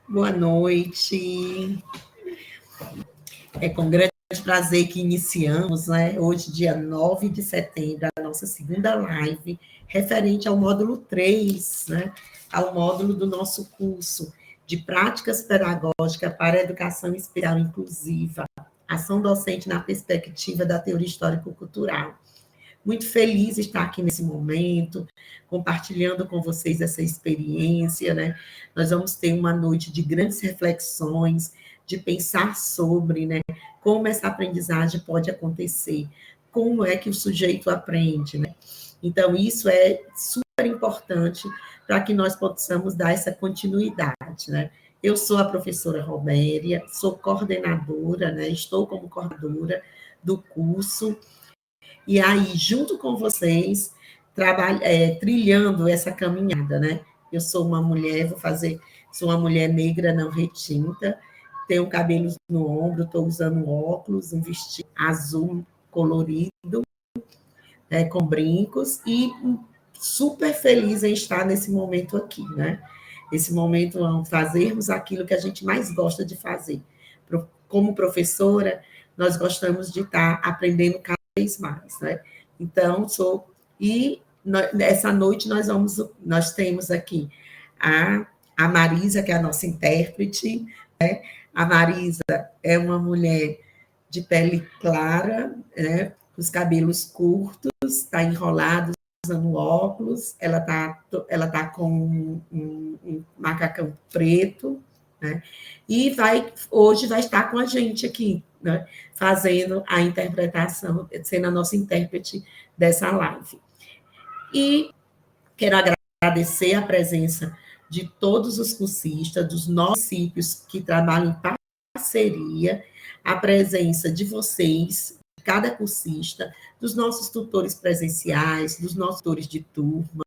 Boa noite. É com grande prazer que iniciamos, né, hoje, dia 9 de setembro, a nossa segunda live, referente ao módulo 3, né, ao módulo do nosso curso de Práticas Pedagógicas para a Educação Especial Inclusiva, Ação Docente na Perspectiva da Teoria Histórico-Cultural. Muito feliz de estar aqui nesse momento, compartilhando com vocês essa experiência, né? Nós vamos ter uma noite de grandes reflexões, de pensar sobre, né, como essa aprendizagem pode acontecer, como é que o sujeito aprende, né? Então, isso é super importante para que nós possamos dar essa continuidade, né? Eu sou a professora Robéria, sou coordenadora, né? Estou como coordenadora do curso, e aí, junto com vocês, trilhando essa caminhada, né? Eu sou uma mulher, sou uma mulher negra não retinta, tenho cabelos no ombro, estou usando óculos, um vestido azul colorido, com brincos, e super feliz em estar nesse momento aqui, né? Esse momento, fazermos aquilo que a gente mais gosta de fazer. Como professora, nós gostamos de estar aprendendo cada vez mais, né? Então, essa noite nós temos aqui a Marisa, que é a nossa intérprete, né? A Marisa é uma mulher de pele clara, né? Os cabelos curtos, está enrolada, usando óculos, ela tá com um macacão preto, né? E hoje vai estar com a gente aqui, né? Fazendo a interpretação, sendo a nossa intérprete dessa live. E quero agradecer a presença de todos os cursistas, dos municípios que trabalham em parceria, a presença de vocês, de cada cursista, dos nossos tutores presenciais, dos nossos tutores de turma,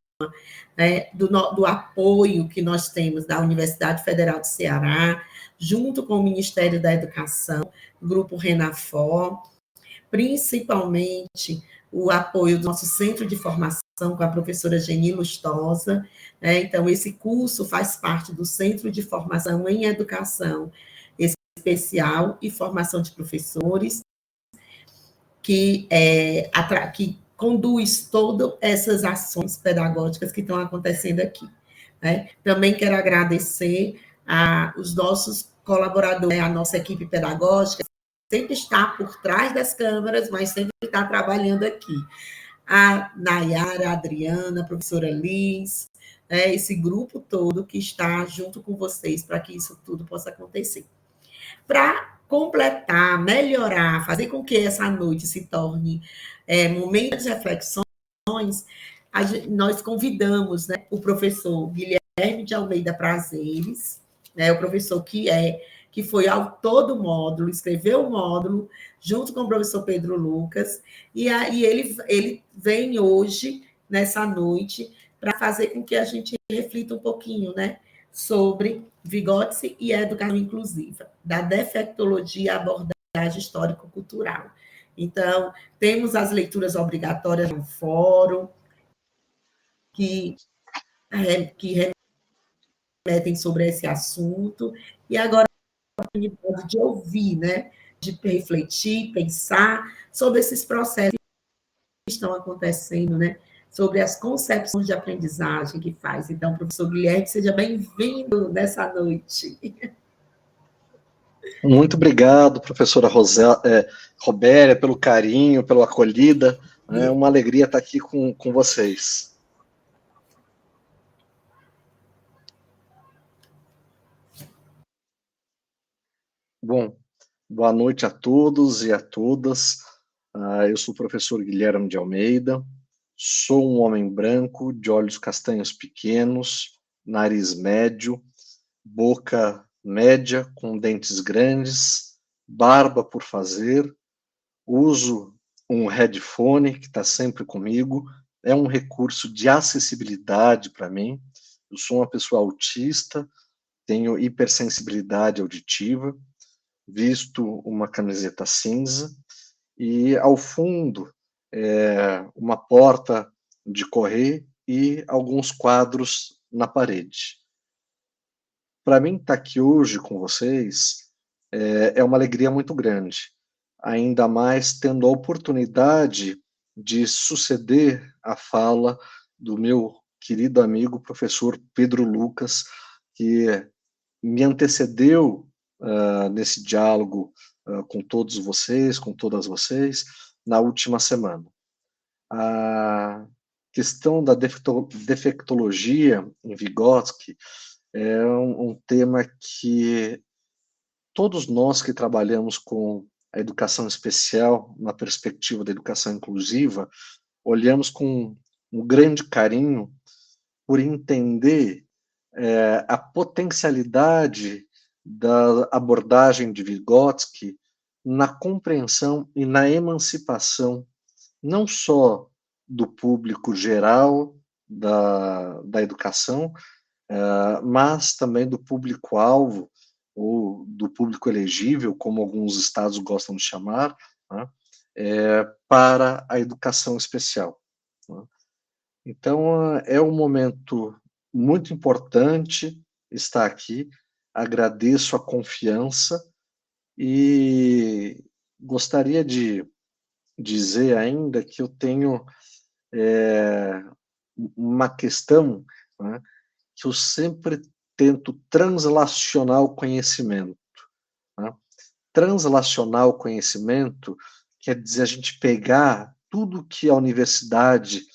né, do apoio que nós temos da Universidade Federal do Ceará, junto com o Ministério da Educação, o Grupo Renafor, principalmente o apoio do nosso Centro de Formação com a professora Geni Lustosa, né? Então, esse curso faz parte do Centro de Formação em Educação Especial e Formação de Professores, que conduz todas essas ações pedagógicas que estão acontecendo aqui, né? Também quero agradecer os nossos colaboradores, a nossa equipe pedagógica, sempre está por trás das câmeras, mas sempre está trabalhando aqui. A Nayara, a Adriana, a professora Liz, né, esse grupo todo que está junto com vocês para que isso tudo possa acontecer. Para completar, melhorar, fazer com que essa noite se torne momento de reflexões, nós convidamos, né, o professor Guilherme de Almeida Prazeres, né, o professor que foi autor do módulo, escreveu o módulo, junto com o professor Pedro Lucas, e aí ele vem hoje, nessa noite, para fazer com que a gente reflita um pouquinho, né, sobre Vygotsky e a educação inclusiva, da defectologia à abordagem histórico-cultural. Então, temos as leituras obrigatórias no fórum, que remetem sobre esse assunto, e agora a oportunidade de ouvir, né, de refletir, pensar sobre esses processos estão acontecendo, né? Sobre as concepções de aprendizagem que faz. Então, professor Guilherme, seja bem-vindo nessa noite. Muito obrigado, professora Robéria, pelo carinho, pela acolhida. É uma alegria estar aqui com vocês. Bom, boa noite a todos e a todas. Eu sou o professor Guilherme de Almeida, sou um homem branco, de olhos castanhos pequenos, nariz médio, boca média, com dentes grandes, barba por fazer, uso um headphone que está sempre comigo, é um recurso de acessibilidade para mim. Eu sou uma pessoa autista, tenho hipersensibilidade auditiva, visto uma camiseta cinza e ao fundo uma porta de correr e alguns quadros na parede. Para mim estar aqui hoje com vocês é uma alegria muito grande, ainda mais tendo a oportunidade de suceder a fala do meu querido amigo professor Pedro Lucas, que me antecedeu nesse diálogo com todos vocês, com todas vocês, na última semana. A questão da defectologia em Vygotsky é um tema que todos nós que trabalhamos com a educação especial, na perspectiva da educação inclusiva, olhamos com um grande carinho por entender a potencialidade da abordagem de Vygotsky na compreensão e na emancipação, não só do público geral da educação, mas também do público-alvo, ou do público elegível, como alguns estados gostam de chamar, né, para a educação especial. Né. Então, é um momento muito importante estar aqui, agradeço a confiança e gostaria de dizer ainda que eu tenho uma questão, né, que eu sempre tento translacionar o conhecimento. Né? Translacionar o conhecimento quer dizer a gente pegar tudo que a universidade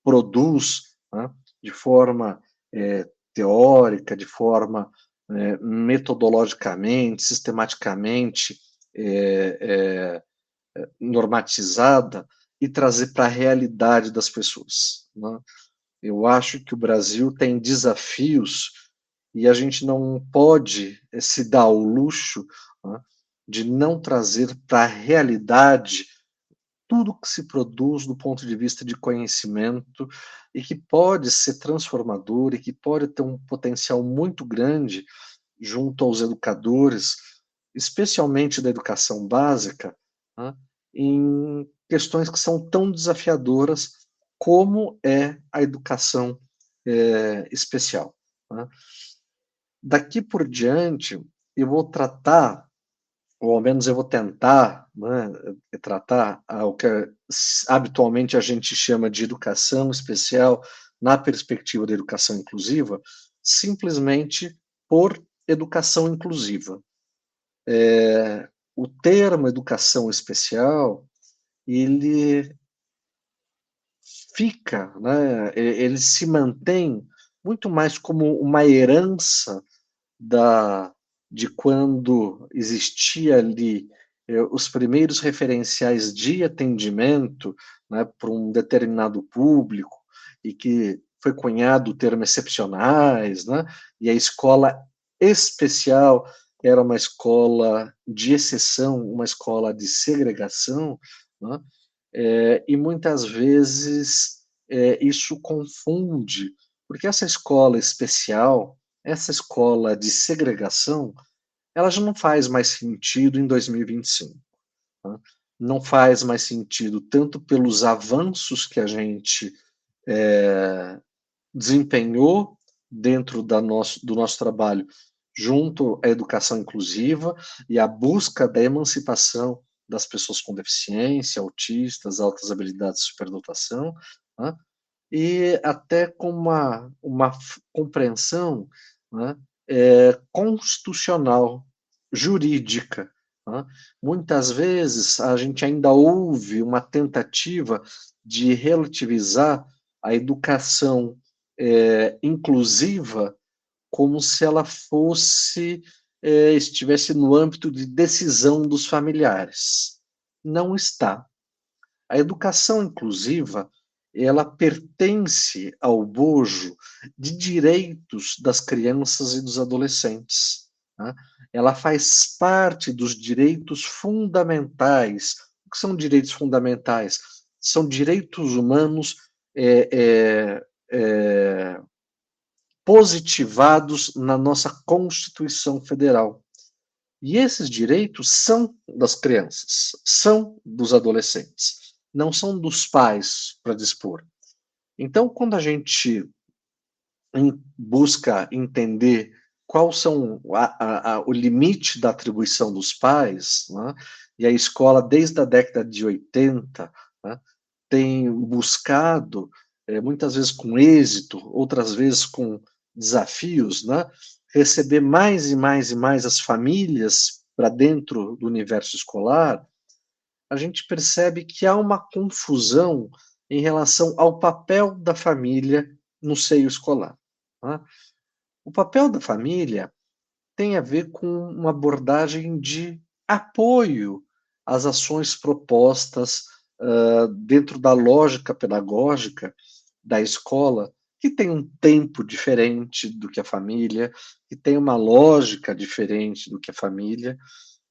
produz, né, de forma teórica, de forma metodologicamente, sistematicamente normatizada e trazer para a realidade das pessoas. Né? Eu acho que o Brasil tem desafios e a gente não pode se dar ao luxo, né, de não trazer para a realidade tudo que se produz do ponto de vista de conhecimento e que pode ser transformador e que pode ter um potencial muito grande junto aos educadores, especialmente da educação básica, né, em questões que são tão desafiadoras como é a educação especial. Né. Daqui por diante, eu vou tratar, ou ao menos eu vou tentar, né, tratar o que habitualmente a gente chama de educação especial na perspectiva da educação inclusiva, simplesmente por educação inclusiva. O termo educação especial, ele fica, né, ele se mantém muito mais como uma herança de quando existia ali os primeiros referenciais de atendimento, né, para um determinado público, e que foi cunhado o termo excepcionais, né, e a escola especial era uma escola de exceção, uma escola de segregação, né, e muitas vezes isso confunde, porque essa escola especial, essa escola de segregação, ela já não faz mais sentido em 2025. Tá? Não faz mais sentido tanto pelos avanços que a gente desempenhou dentro do nosso trabalho junto à educação inclusiva e à busca da emancipação das pessoas com deficiência, autistas, altas habilidades de superdotação, né? E até com uma compreensão, né, constitucional, jurídica. Né? Muitas vezes a gente ainda ouve uma tentativa de relativizar a educação inclusiva como se ela fosse estivesse no âmbito de decisão dos familiares. Não está. A educação inclusiva, ela pertence ao bojo de direitos das crianças e dos adolescentes. Né? Ela faz parte dos direitos fundamentais. O que são direitos fundamentais? São direitos humanos é, é, é, positivados na nossa Constituição Federal. E esses direitos são das crianças, são dos adolescentes, não são dos pais para dispor. Então, quando a gente busca entender qual são o limite da atribuição dos pais, né, e a escola, desde a década de 80, né, tem buscado, muitas vezes com êxito, outras vezes com desafios, né, receber mais e mais e mais as famílias para dentro do universo escolar, a gente percebe que há uma confusão em relação ao papel da família no seio escolar. Né? O papel da família tem a ver com uma abordagem de apoio às ações propostas dentro da lógica pedagógica da escola, que tem um tempo diferente do que a família, que tem uma lógica diferente do que a família,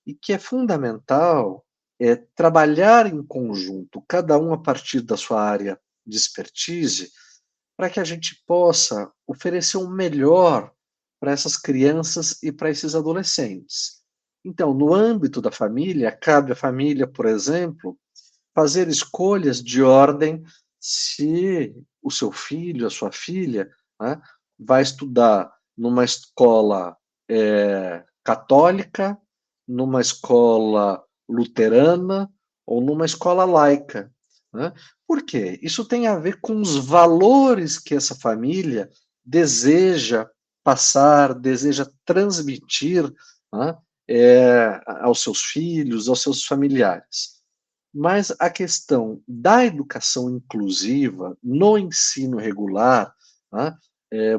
e que é fundamental trabalhar em conjunto, cada um a partir da sua área de expertise, para que a gente possa oferecer o melhor para essas crianças e para esses adolescentes. Então, no âmbito da família, cabe à família, por exemplo, fazer escolhas de ordem se o seu filho, a sua filha, né, vai estudar numa escola católica, numa escola luterana ou numa escola laica. Né? Por quê? Isso tem a ver com os valores que essa família deseja passar, deseja transmitir, né, aos seus filhos, aos seus familiares. Mas a questão da educação inclusiva no ensino regular, né,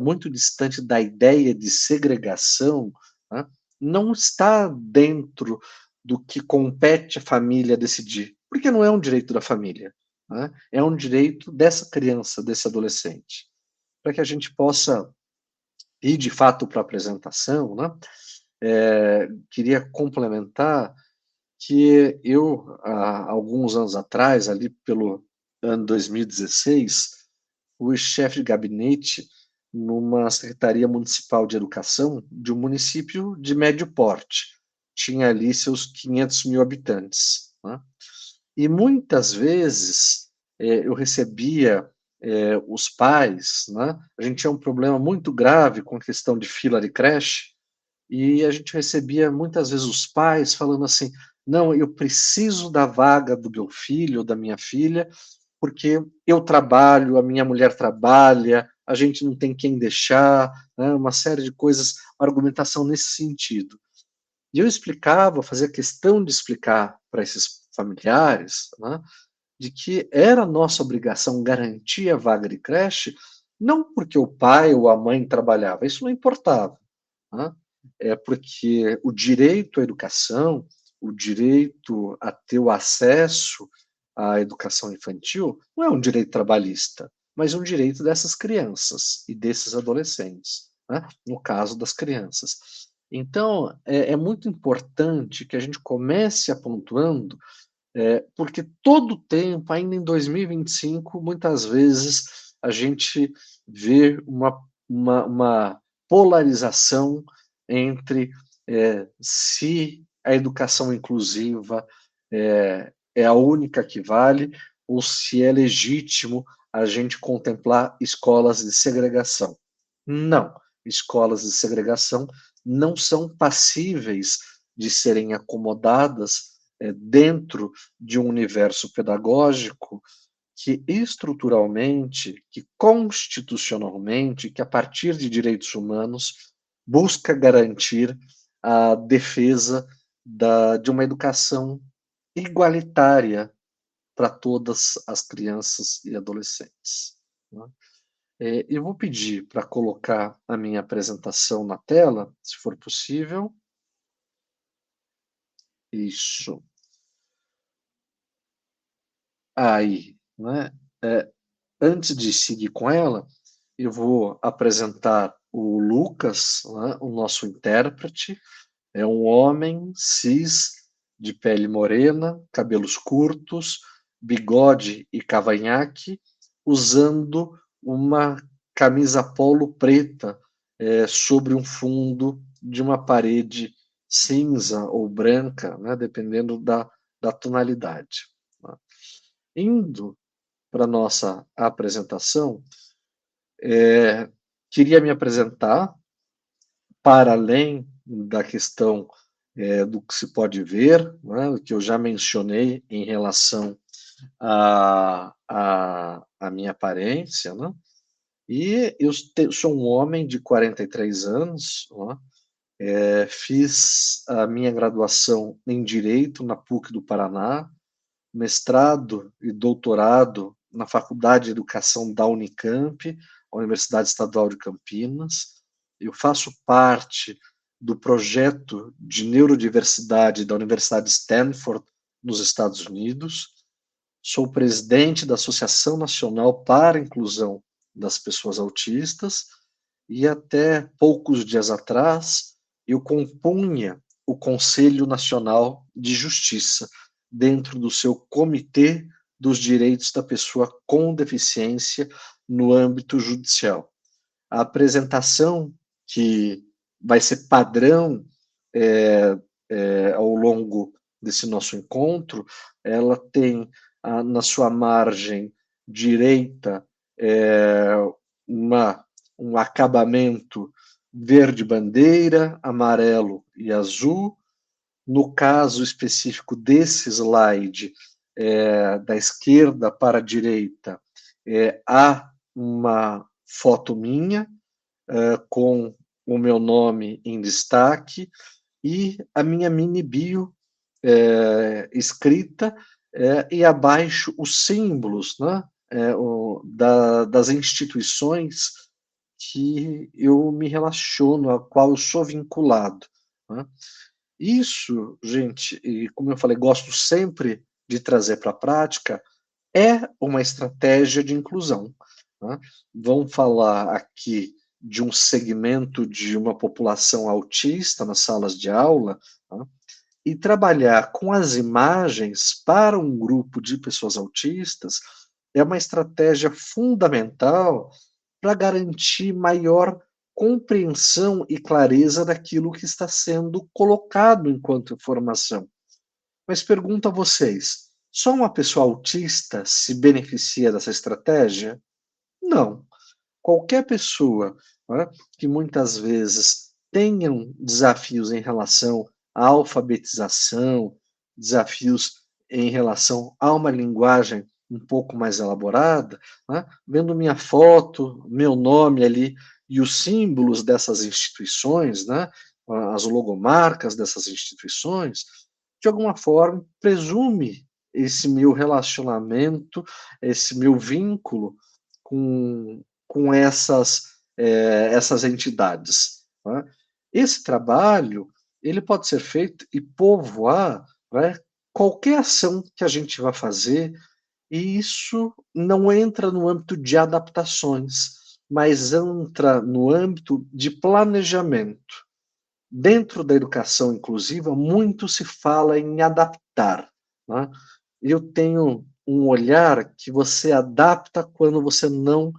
muito distante da ideia de segregação, né, não está dentro do que compete à família decidir, porque não é um direito da família, né, é um direito dessa criança, desse adolescente. Para que a gente possa ir de fato para a apresentação, né, queria complementar que eu, há alguns anos atrás, ali pelo ano 2016, fui chefe de gabinete numa Secretaria Municipal de Educação de um município de médio porte. Tinha ali seus 500 mil habitantes. Né? E muitas vezes eu recebia os pais, né? A gente tinha um problema muito grave com a questão de fila de creche, e a gente recebia muitas vezes os pais falando assim: não, eu preciso da vaga do meu filho ou da minha filha, porque eu trabalho, a minha mulher trabalha, a gente não tem quem deixar, né, uma série de coisas, argumentação nesse sentido. E eu explicava, fazia questão de explicar para esses familiares, né, de que era nossa obrigação garantir a vaga de creche, não porque o pai ou a mãe trabalhava, isso não importava, né? É porque o direito à educação, o direito a ter o acesso à educação infantil, não é um direito trabalhista, mas um direito dessas crianças e desses adolescentes, né? No caso das crianças. Então, é muito importante que a gente comece apontando, porque todo o tempo, ainda em 2025, muitas vezes a gente vê uma polarização entre se a educação inclusiva é a única que vale ou se é legítimo a gente contemplar escolas de segregação. Não, escolas de segregação não são passíveis de serem acomodadas dentro de um universo pedagógico que estruturalmente, que constitucionalmente, que a partir de direitos humanos busca garantir a defesa de uma educação igualitária para todas as crianças e adolescentes. Né? Eu vou pedir para colocar a minha apresentação na tela, se for possível. Isso. Aí, né? Antes de seguir com ela, eu vou apresentar o Lucas, né, o nosso intérprete. É um homem cis, de pele morena, cabelos curtos, bigode e cavanhaque, usando uma camisa polo preta sobre um fundo de uma parede cinza ou branca, né, dependendo da tonalidade. Né. Indo para a nossa apresentação, queria me apresentar para além da questão do que se pode ver, né, o que eu já mencionei em relação à minha aparência, né, e eu sou um homem de 43 anos, né, fiz a minha graduação em Direito na PUC do Paraná, mestrado e doutorado na Faculdade de Educação da Unicamp, a Universidade Estadual de Campinas. Eu faço parte do projeto de neurodiversidade da Universidade de Stanford, nos Estados Unidos. Sou presidente da Associação Nacional para a Inclusão das Pessoas Autistas e até poucos dias atrás eu compunha o Conselho Nacional de Justiça, dentro do seu Comitê dos Direitos da Pessoa com Deficiência no âmbito judicial. A apresentação, que vai ser padrão ao longo desse nosso encontro, ela tem na sua margem direita um acabamento verde bandeira, amarelo e azul. No caso específico desse slide, da esquerda para a direita, há uma foto minha, com o meu nome em destaque, e a minha mini bio escrita, e abaixo os símbolos, né, das instituições que eu me relaciono, a qual eu sou vinculado. Né. Isso, gente, e como eu falei, gosto sempre de trazer para a prática, é uma estratégia de inclusão. Né? Vamos falar aqui de um segmento de uma população autista nas salas de aula, né? E trabalhar com as imagens para um grupo de pessoas autistas é uma estratégia fundamental para garantir maior compreensão e clareza daquilo que está sendo colocado enquanto informação. Mas pergunto a vocês, só uma pessoa autista se beneficia dessa estratégia? Não. Qualquer pessoa, né, que muitas vezes tenham desafios em relação à alfabetização, desafios em relação a uma linguagem um pouco mais elaborada, né, vendo minha foto, meu nome ali e os símbolos dessas instituições, né, as logomarcas dessas instituições, de alguma forma presume esse meu relacionamento, esse meu vínculo com essas entidades. Né? Esse trabalho ele pode ser feito e povoar, né, qualquer ação que a gente vai fazer, e isso não entra no âmbito de adaptações, mas entra no âmbito de planejamento. Dentro da educação inclusiva, muito se fala em adaptar. Né? Eu tenho um olhar que você adapta quando você não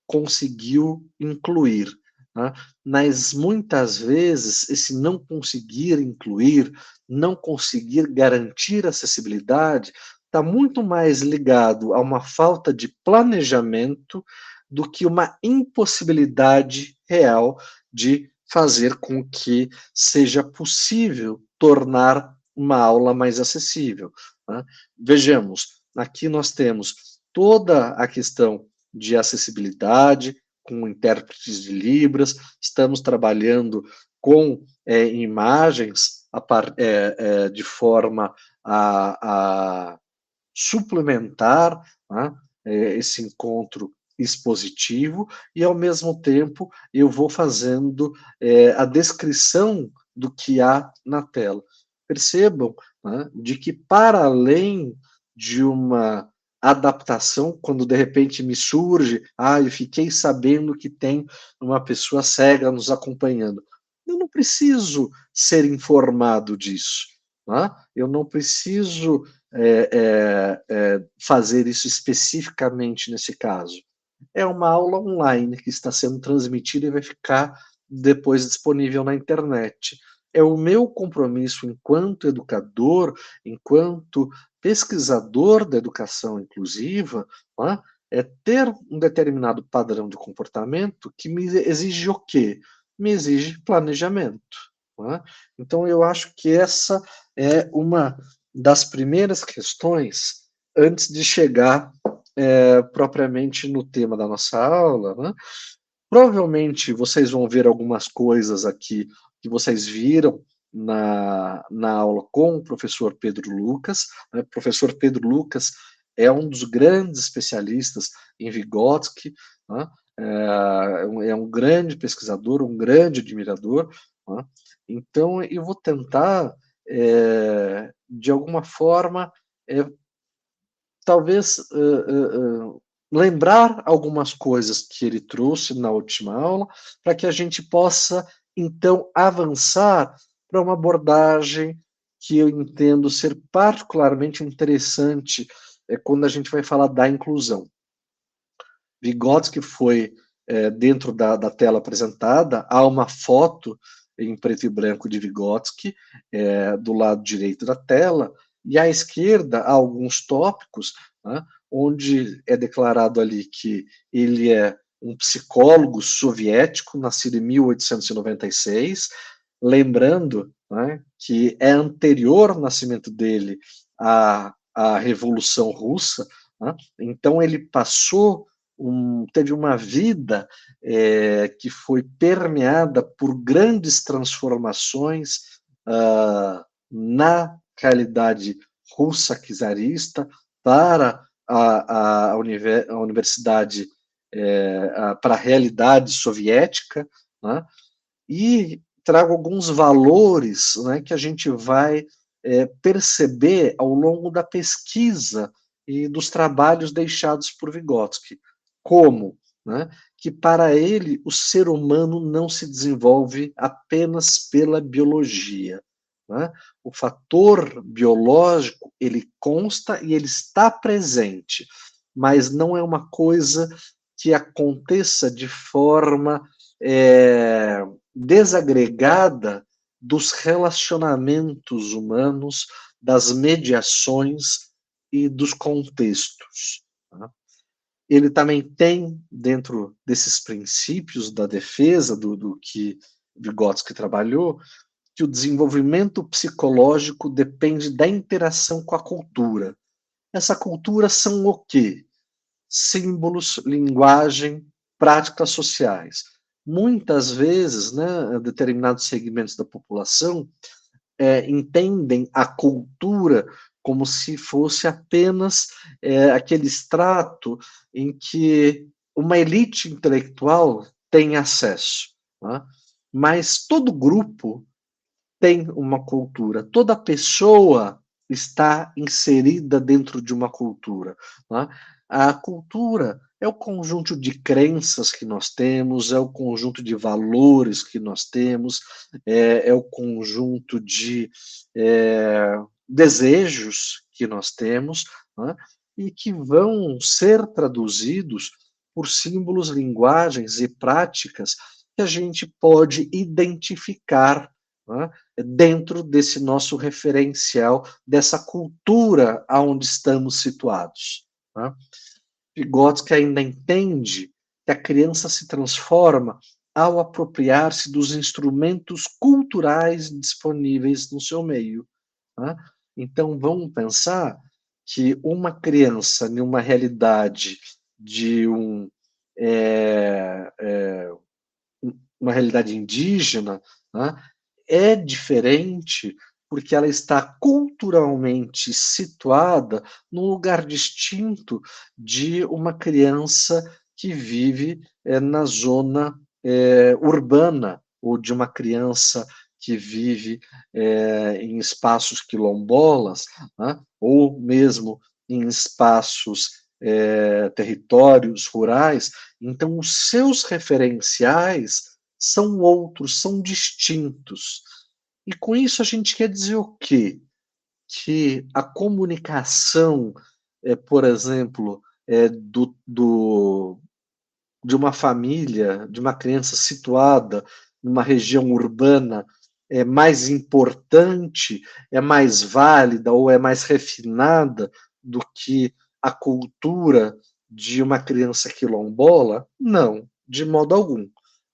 conseguiu incluir. Né? Mas muitas vezes esse não conseguir incluir, não conseguir garantir acessibilidade, está muito mais ligado a uma falta de planejamento do que uma impossibilidade real de fazer com que seja possível tornar uma aula mais acessível, né? Vejamos, aqui nós temos toda a questão de acessibilidade, com intérpretes de Libras, estamos trabalhando com imagens de forma a suplementar, né, esse encontro expositivo, e ao mesmo tempo eu vou fazendo a descrição do que há na tela. Percebam, né, de que para além de uma adaptação, quando de repente me surge, eu fiquei sabendo que tem uma pessoa cega nos acompanhando. Eu não preciso ser informado disso, né? Eu não preciso fazer isso especificamente nesse caso. É uma aula online que está sendo transmitida e vai ficar depois disponível na internet. É o meu compromisso enquanto educador, enquanto pesquisador da educação inclusiva, né, é ter um determinado padrão de comportamento que me exige o quê? Me exige planejamento. Né? Então, eu acho que essa é uma das primeiras questões antes de chegar propriamente no tema da nossa aula, né? Provavelmente vocês vão ver algumas coisas aqui que vocês viram na aula com o professor Pedro Lucas. Né? O professor Pedro Lucas é um dos grandes especialistas em Vygotsky, né? É um grande pesquisador, um grande admirador. Né? Então, eu vou tentar, de alguma forma, talvez lembrar algumas coisas que ele trouxe na última aula, para que a gente possa, então, avançar para uma abordagem que eu entendo ser particularmente interessante quando a gente vai falar da inclusão. Vygotsky foi, dentro da tela apresentada, há uma foto em preto e branco de Vygotsky, do lado direito da tela, e à esquerda há alguns tópicos, né, onde é declarado ali que ele é um psicólogo soviético, nascido em 1896, lembrando, né, que é anterior ao nascimento dele à Revolução Russa, né, então ele teve uma vida que foi permeada por grandes transformações na realidade russa czarista para a universidade, para a realidade soviética, né? E trago alguns valores, né, que a gente vai perceber ao longo da pesquisa e dos trabalhos deixados por Vygotsky. Como? Né, que para ele o ser humano não se desenvolve apenas pela biologia. Né? O fator biológico, ele consta e ele está presente, mas não é uma coisa que aconteça de forma desagregada dos relacionamentos humanos, das mediações e dos contextos. Tá? Ele também tem, dentro desses princípios da defesa do que Vygotsky trabalhou, que o desenvolvimento psicológico depende da interação com a cultura. Essa cultura são o quê? Símbolos, linguagem, práticas sociais. Muitas vezes, né, determinados segmentos da população entendem a cultura como se fosse apenas aquele extrato em que uma elite intelectual tem acesso. Né? Mas todo grupo tem uma cultura, toda pessoa está inserida dentro de uma cultura. Né? A cultura é o conjunto de crenças que nós temos, é o conjunto de valores que nós temos, é o conjunto de desejos que nós temos, né? E que vão ser traduzidos por símbolos, linguagens e práticas que a gente pode identificar, né, dentro desse nosso referencial, dessa cultura aonde estamos situados. Né? Vygotsky ainda entende que a criança se transforma ao apropriar-se dos instrumentos culturais disponíveis no seu meio. Né? Então, vamos pensar que uma criança, em uma realidade de uma realidade indígena, né, é diferente porque ela está culturalmente situada num lugar distinto de uma criança que vive na zona urbana, ou de uma criança que vive em espaços quilombolas, né, ou mesmo em espaços, territórios rurais. Então, os seus referenciais são outros, são distintos. E com isso a gente quer dizer o quê? Que a comunicação, por exemplo, de uma família, de uma criança situada numa região urbana, é mais importante, é mais válida ou é mais refinada do que a cultura de uma criança quilombola? Não, de modo algum.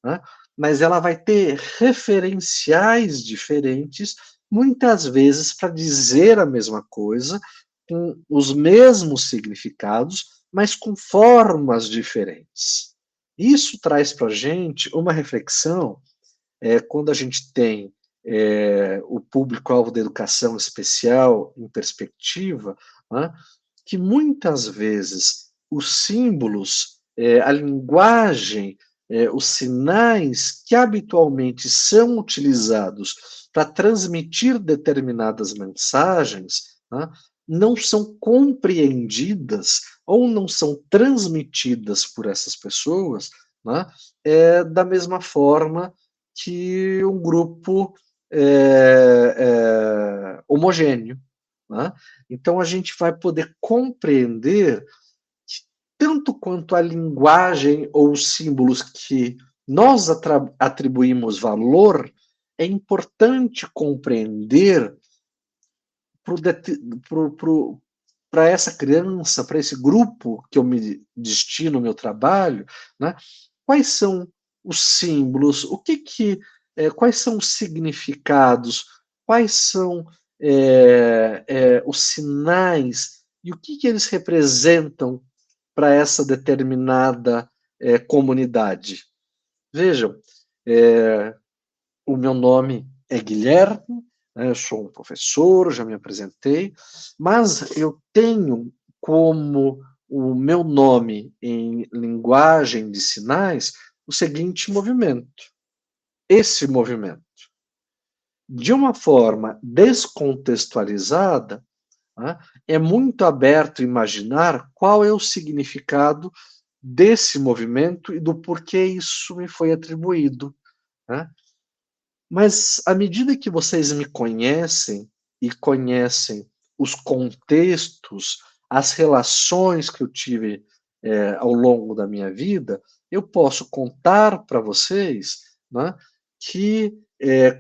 Né? Mas ela vai ter referenciais diferentes, muitas vezes para dizer a mesma coisa, com os mesmos significados, mas com formas diferentes. Isso traz para a gente uma reflexão, quando a gente tem o público-alvo da educação especial em perspectiva, né, que muitas vezes os símbolos, a linguagem, os sinais que habitualmente são utilizados para transmitir determinadas mensagens, né, não são compreendidas ou não são transmitidas por essas pessoas, né, da mesma forma que um grupo homogêneo. Né? Então, a gente vai poder compreender que, tanto quanto a linguagem ou os símbolos que nós atribuímos valor, é importante compreender para essa criança, para esse grupo que eu me destino o meu trabalho, né, quais são os símbolos, quais são os significados, quais são os sinais e o que eles representam para essa determinada comunidade. Vejam, o meu nome é Guilherme, né, eu sou um professor, já me apresentei, mas eu tenho como o meu nome em linguagem de sinais o seguinte movimento. Esse movimento, de uma forma descontextualizada, né, é muito aberto imaginar qual é o significado desse movimento e do porquê isso me foi atribuído. Né? Mas à medida que vocês me conhecem e conhecem os contextos, as relações que eu tive ao longo da minha vida, eu posso contar para vocês, né, que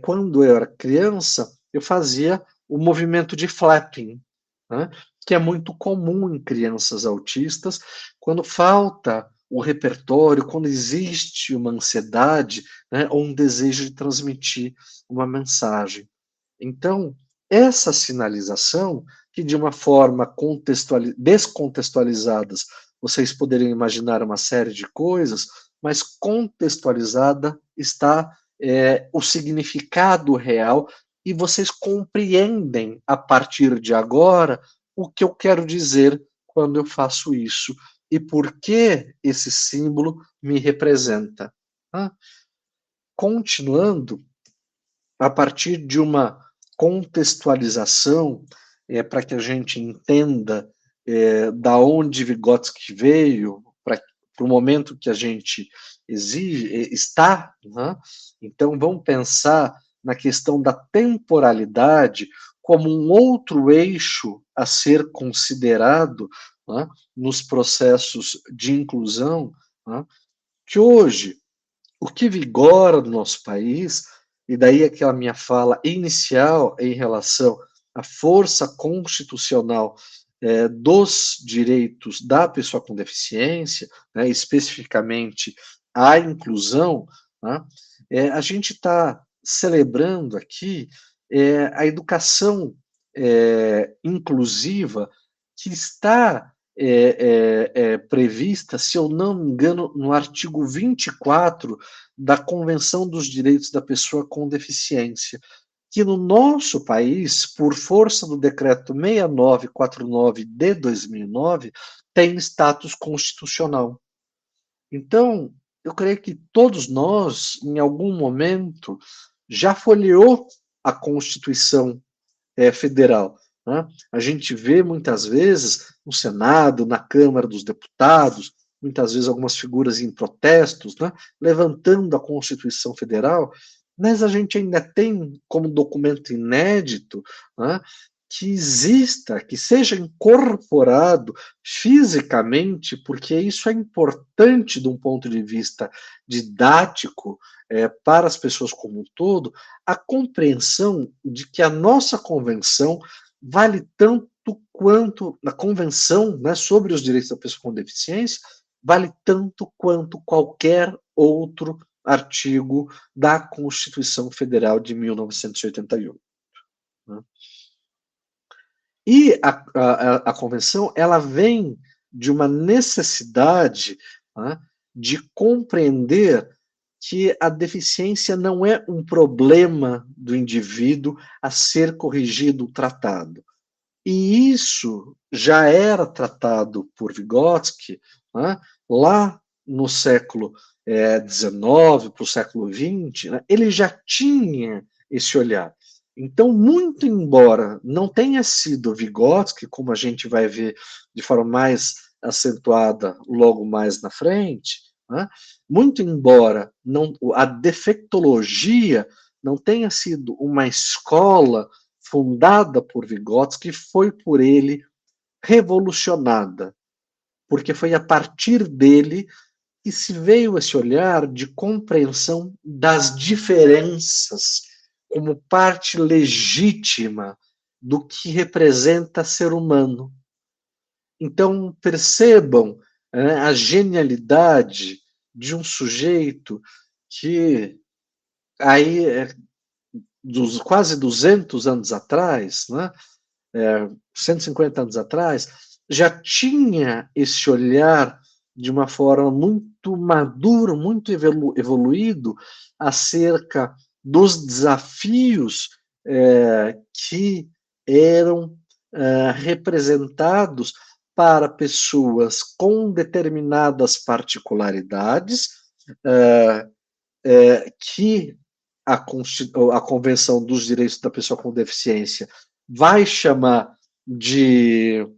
quando eu era criança, eu fazia o movimento de flapping, né, que é muito comum em crianças autistas, quando falta o repertório, quando existe uma ansiedade, né, ou um desejo de transmitir uma mensagem. Então, essa sinalização, que de uma forma descontextualizadas, vocês poderiam imaginar uma série de coisas, mas contextualizada está o significado real e vocês compreendem a partir de agora o que eu quero dizer quando eu faço isso e por que esse símbolo me representa. Tá? Continuando, a partir de uma contextualização, para que a gente entenda da onde Vygotsky veio, para o momento que a gente está, né? Então vamos pensar na questão da temporalidade como um outro eixo a ser considerado, né, nos processos de inclusão, né, que hoje o que vigora no nosso país, e daí aquela minha fala inicial em relação à força constitucional dos direitos da pessoa com deficiência, né, especificamente a inclusão, né, a gente está celebrando aqui a educação inclusiva que está prevista, se eu não me engano, no artigo 24 da Convenção dos Direitos da Pessoa com Deficiência, que no nosso país, por força do decreto 6949 de 2009, tem status constitucional. Então, eu creio que todos nós, em algum momento, já folheou a Constituição Federal. Né? A gente vê muitas vezes no Senado, na Câmara dos Deputados, muitas vezes algumas figuras em protestos, né, levantando a Constituição Federal, mas a gente ainda tem como documento inédito, né, que exista, que seja incorporado fisicamente, porque isso é importante de um ponto de vista didático para as pessoas como um todo, a compreensão de que a nossa convenção vale tanto quanto a convenção, né, sobre os direitos da pessoa com deficiência, vale tanto quanto qualquer outro artigo da Constituição Federal de 1988. Né? E a convenção, ela vem de uma necessidade, né, de compreender que a deficiência não é um problema do indivíduo a ser corrigido, tratado. E isso já era tratado por Vygotsky, né, lá no século XIX, para o século XX, né, ele já tinha esse olhar. Então, muito embora não tenha sido Vygotsky, como a gente vai ver de forma mais acentuada logo mais na frente, né, muito embora a defectologia não tenha sido uma escola fundada por Vygotsky, foi por ele revolucionada, porque foi a partir dele que se veio esse olhar de compreensão das diferenças como parte legítima do que representa ser humano. Então, percebam, né, a genialidade de um sujeito que aí, dos quase 200 anos atrás, né, 150 anos atrás, já tinha esse olhar de uma forma muito maduro, muito evoluído acerca dos desafios que eram representados para pessoas com determinadas particularidades que a Convenção dos Direitos da Pessoa com Deficiência vai chamar de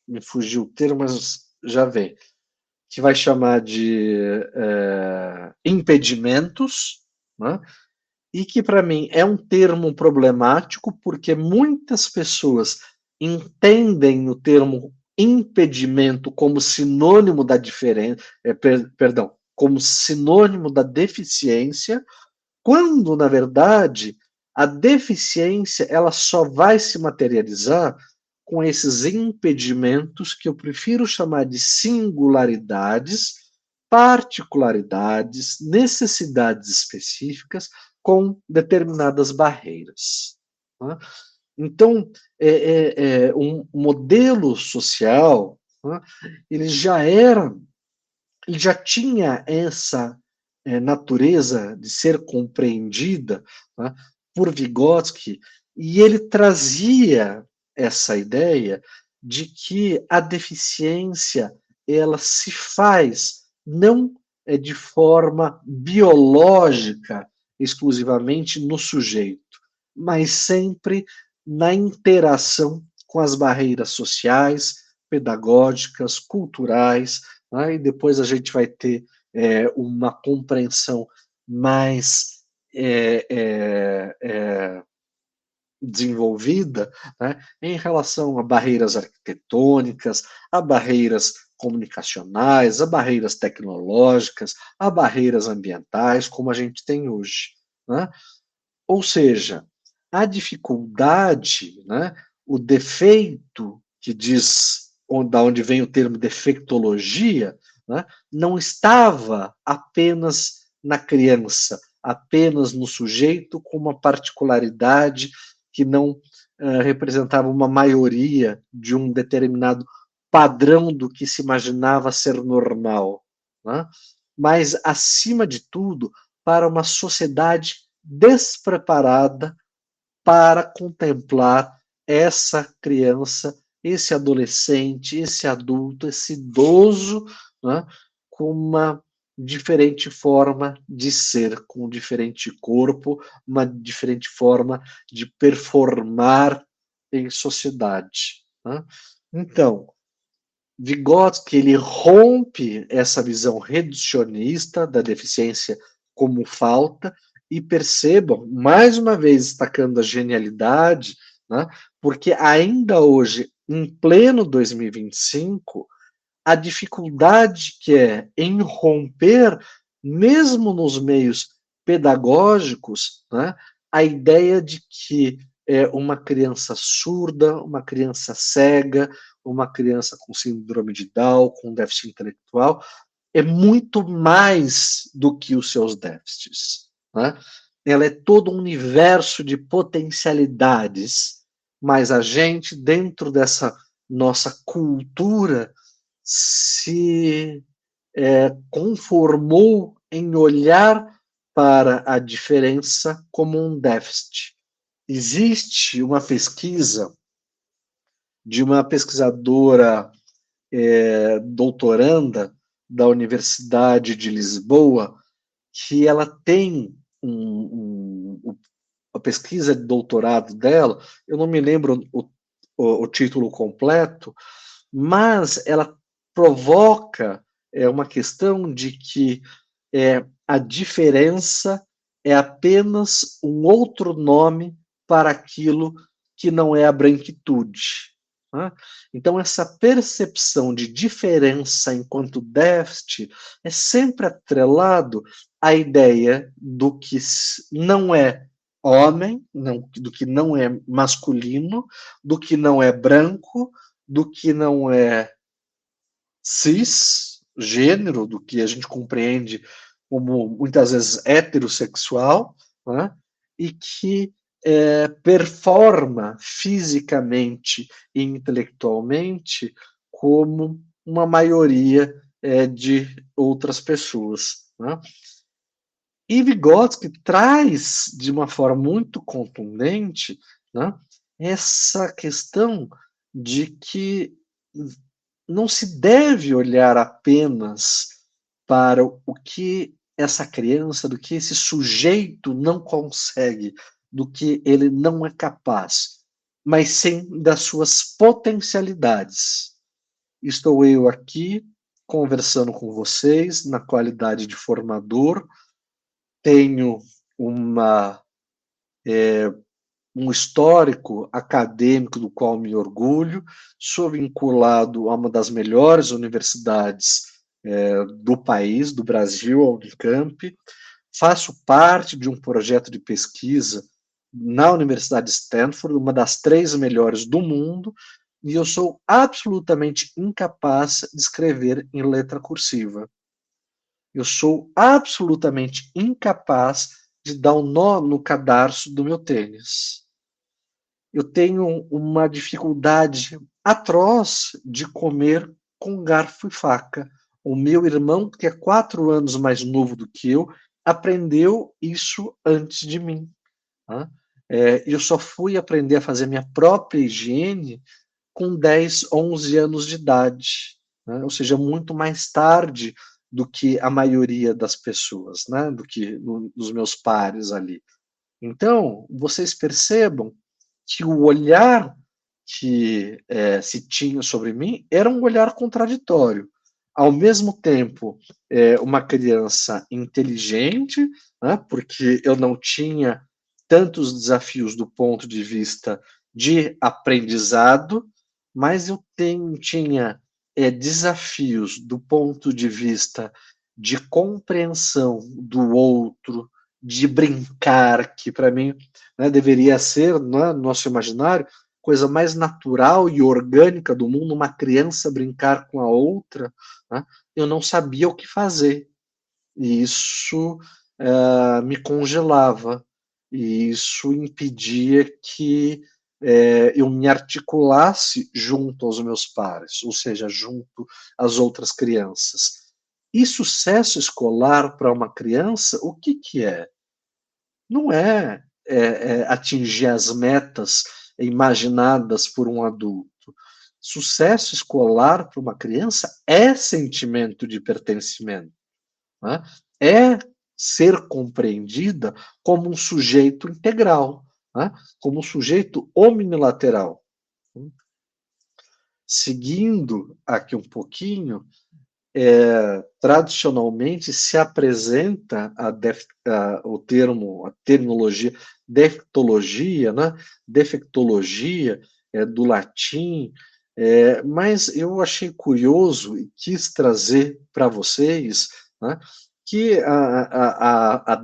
me fugiu o termo, mas já vem, que vai chamar de impedimentos, né? E que para mim é um termo problemático, porque muitas pessoas entendem o termo impedimento como sinônimo da diferença, perdão, como sinônimo da deficiência, quando, na verdade, a deficiência ela só vai se materializar com esses impedimentos que eu prefiro chamar de singularidades, particularidades, necessidades específicas com determinadas barreiras. Né? Então, um modelo social, né, ele já tinha essa natureza de ser compreendida, né, por Vygotsky, e ele trazia essa ideia de que a deficiência ela se faz não de forma biológica exclusivamente no sujeito, mas sempre na interação com as barreiras sociais, pedagógicas, culturais, né, e depois a gente vai ter uma compreensão mais desenvolvida, né, em relação a barreiras arquitetônicas, a barreiras comunicacionais, a barreiras tecnológicas, a barreiras ambientais, como a gente tem hoje. Né? Ou seja, a dificuldade, né, o defeito, que diz da onde vem o termo defectologia, né, não estava apenas na criança, apenas no sujeito com uma particularidade que não representava uma maioria de um determinado padrão do que se imaginava ser normal, né? Mas, acima de tudo, para uma sociedade despreparada para contemplar essa criança, esse adolescente, esse adulto, esse idoso, né, com uma diferente forma de ser, com um diferente corpo, uma diferente forma de performar em sociedade, né? Então, Vygotsky, ele rompe essa visão reducionista da deficiência como falta e percebam, mais uma vez destacando a genialidade, né, porque ainda hoje, em pleno 2025, a dificuldade que é em romper, mesmo nos meios pedagógicos, né, a ideia de que uma criança surda, uma criança cega, uma criança com síndrome de Down, com déficit intelectual, é muito mais do que os seus déficits, né? Ela é todo um universo de potencialidades, mas a gente, dentro dessa nossa cultura, se conformou em olhar para a diferença como um déficit. Existe uma pesquisa de uma pesquisadora doutoranda da Universidade de Lisboa, que ela tem a pesquisa de doutorado dela, eu não me lembro o título completo, mas ela provoca uma questão de que a diferença é apenas um outro nome para aquilo que não é a branquitude. Né? Então, essa percepção de diferença enquanto déficit é sempre atrelado à ideia do que não é homem, do que não é masculino, do que não é branco, do que não é cisgênero, do que a gente compreende como muitas vezes heterossexual, né? E que performa fisicamente e intelectualmente como uma maioria de outras pessoas, né? E Vygotsky traz de uma forma muito contundente, né, essa questão de que não se deve olhar apenas para o que essa criança, do que esse sujeito não consegue, do que ele não é capaz, mas sim das suas potencialidades. Estou eu aqui conversando com vocês na qualidade de formador, tenho um histórico acadêmico do qual me orgulho, sou vinculado a uma das melhores universidades do país, do Brasil, a Unicamp, faço parte de um projeto de pesquisa na Universidade de Stanford, uma das 3 melhores do mundo, e eu sou absolutamente incapaz de escrever em letra cursiva. Eu sou absolutamente incapaz de dar um nó no cadarço do meu tênis. Eu tenho uma dificuldade atroz de comer com garfo e faca. O meu irmão, que é 4 anos mais novo do que eu, aprendeu isso antes de mim. Tá? Eu só fui aprender a fazer minha própria higiene com 10, 11 anos de idade, né? Ou seja, muito mais tarde do que a maioria das pessoas, né? Do que dos meus pares ali. Então, vocês percebam que o olhar que se tinha sobre mim era um olhar contraditório. Ao mesmo tempo, uma criança inteligente, né, porque eu não tinha tantos desafios do ponto de vista de aprendizado, mas eu tinha desafios do ponto de vista de compreensão do outro, de brincar, que para mim, né, deveria ser, né, no nosso imaginário, coisa mais natural e orgânica do mundo, uma criança brincar com a outra, né? Eu não sabia o que fazer. E isso me congelava, e isso impedia que eu me articulasse junto aos meus pares, ou seja, junto às outras crianças. E sucesso escolar para uma criança, o que que é? Não é atingir as metas imaginadas por um adulto. Sucesso escolar para uma criança é sentimento de pertencimento, né? É ser compreendida como um sujeito integral, né? Como um sujeito omnilateral. Seguindo aqui um pouquinho, tradicionalmente se apresenta o termo, a terminologia defectologia, né? Defectologia do latim, mas eu achei curioso e quis trazer para vocês, né, que a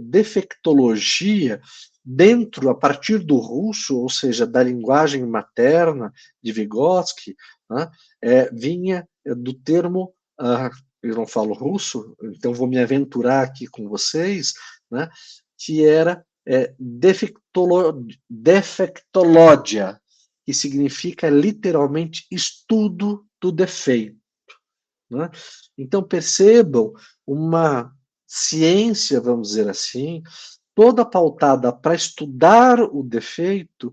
defectologia dentro, a partir do russo, ou seja, da linguagem materna de Vygotsky, né, vinha do termo, eu não falo russo, então vou me aventurar aqui com vocês, né, que era defectologia, que significa literalmente estudo do defeito, né? Então percebam uma ciência, vamos dizer assim, toda pautada para estudar o defeito,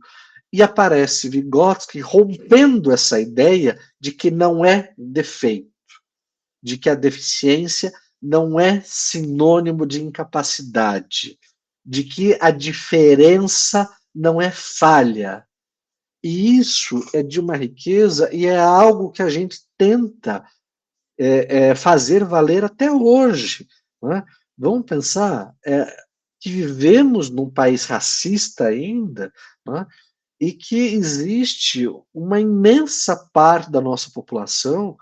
e aparece Vygotsky rompendo essa ideia de que não é defeito, de que a deficiência não é sinônimo de incapacidade, de que a diferença não é falha. E isso é de uma riqueza e é algo que a gente tenta fazer valer até hoje. Né? Vamos pensar que vivemos num país racista ainda, né? E que existe uma imensa parte da nossa população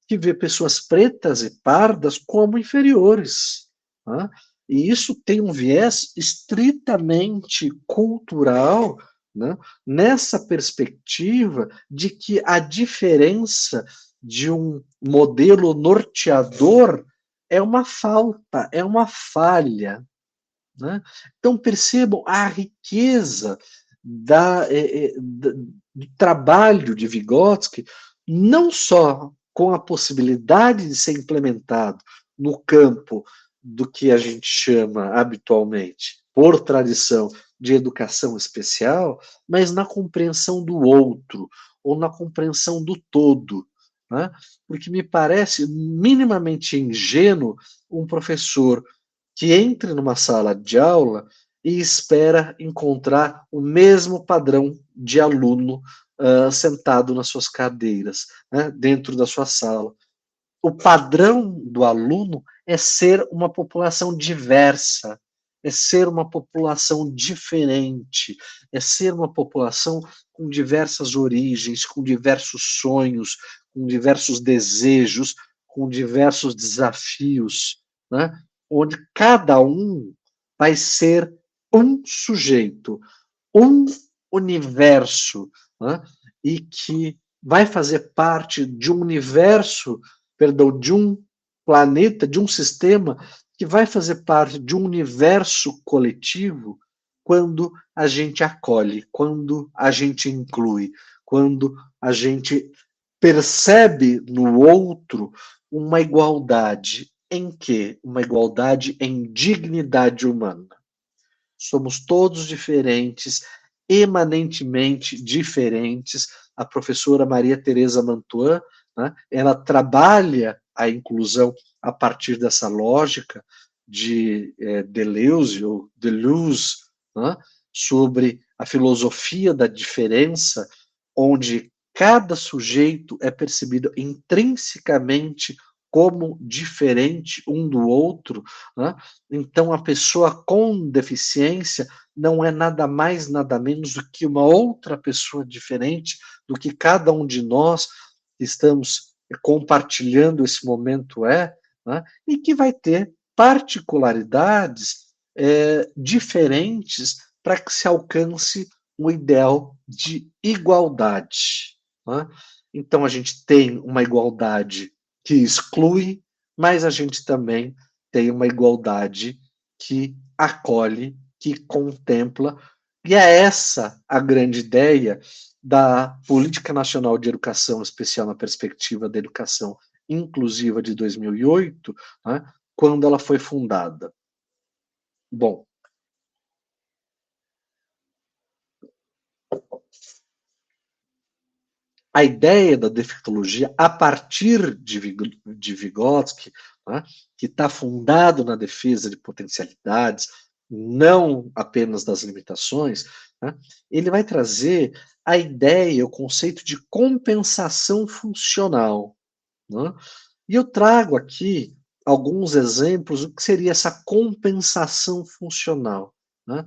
que vê pessoas pretas e pardas como inferiores, né? E isso tem um viés estritamente cultural, né? Nessa perspectiva de que a diferença de um modelo norteador é uma falta, é uma falha, né? Então percebam a riqueza do trabalho de Vygotsky, não só com a possibilidade de ser implementado no campo do que a gente chama habitualmente, por tradição, de educação especial, mas na compreensão do outro, ou na compreensão do todo, né? Porque me parece minimamente ingênuo um professor que entre numa sala de aula e espera encontrar o mesmo padrão de aluno sentado nas suas cadeiras, né, dentro da sua sala. O padrão do aluno é ser uma população diversa, é ser uma população diferente, é ser uma população com diversas origens, com diversos sonhos, com diversos desejos, com diversos desafios, né? Onde cada um vai ser um sujeito, um universo, né? E que vai fazer parte de um universo, perdão, de um planeta, de um sistema que vai fazer parte de um universo coletivo quando a gente acolhe, quando a gente inclui, quando a gente percebe no outro uma igualdade em quê? Uma igualdade em dignidade humana. Somos todos diferentes, emanentemente diferentes. A professora Maria Teresa Mantuan, né, ela trabalha a inclusão a partir dessa lógica de Deleuze, ou Deleuze, né, sobre a filosofia da diferença, onde cada sujeito é percebido intrinsecamente como diferente um do outro, né? Então a pessoa com deficiência não é nada mais, nada menos do que uma outra pessoa diferente do que cada um de nós que estamos compartilhando esse momento né? E que vai ter particularidades diferentes para que se alcance um ideal de igualdade. Né? Então a gente tem uma igualdade que exclui, mas a gente também tem uma igualdade que acolhe, que contempla, e é essa a grande ideia da Política Nacional de Educação Especial na Perspectiva da Educação Inclusiva de 2008, né, quando ela foi fundada. Bom, a ideia da defeitologia, a partir de Vygotsky, né, que está fundado na defesa de potencialidades, não apenas das limitações, né, ele vai trazer a ideia, o conceito de compensação funcional. Né? E eu trago aqui alguns exemplos do que seria essa compensação funcional. Né?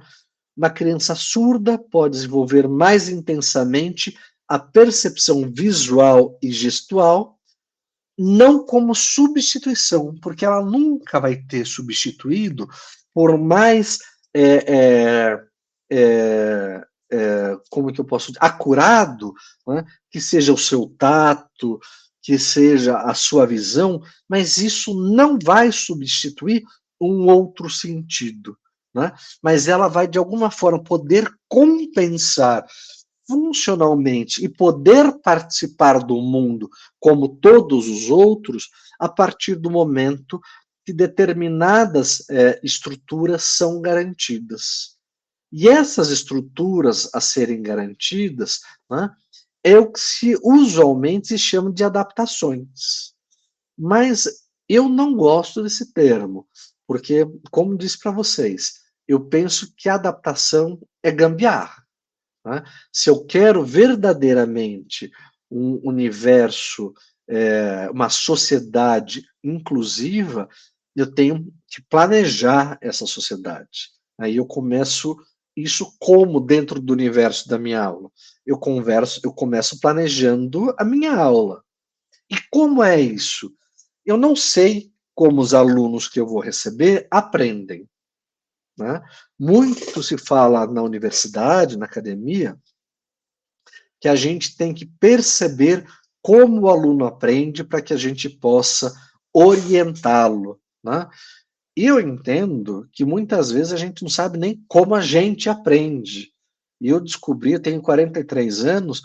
Uma criança surda pode desenvolver mais intensamente a percepção visual e gestual, não como substituição, porque ela nunca vai ter substituído, por mais como que eu posso dizer, acurado, né, que seja o seu tato, que seja a sua visão, mas isso não vai substituir um outro sentido. Né? Mas ela vai, de alguma forma, poder compensar funcionalmente e poder participar do mundo como todos os outros a partir do momento que determinadas estruturas são garantidas. E essas estruturas a serem garantidas, né, é o que usualmente se chama de adaptações. Mas eu não gosto desse termo, porque, como disse para vocês, eu penso que a adaptação é gambiarra. Né? Se eu quero verdadeiramente um universo, uma sociedade inclusiva, eu tenho que planejar essa sociedade. Aí eu começo isso como dentro do universo da minha aula. Eu começo planejando a minha aula. E como é isso? Eu não sei como os alunos que eu vou receber aprendem. Né? Muito se fala na universidade, na academia, que a gente tem que perceber como o aluno aprende para que a gente possa orientá-lo. Né? E eu entendo que muitas vezes a gente não sabe nem como a gente aprende. E eu descobri, eu tenho 43 anos,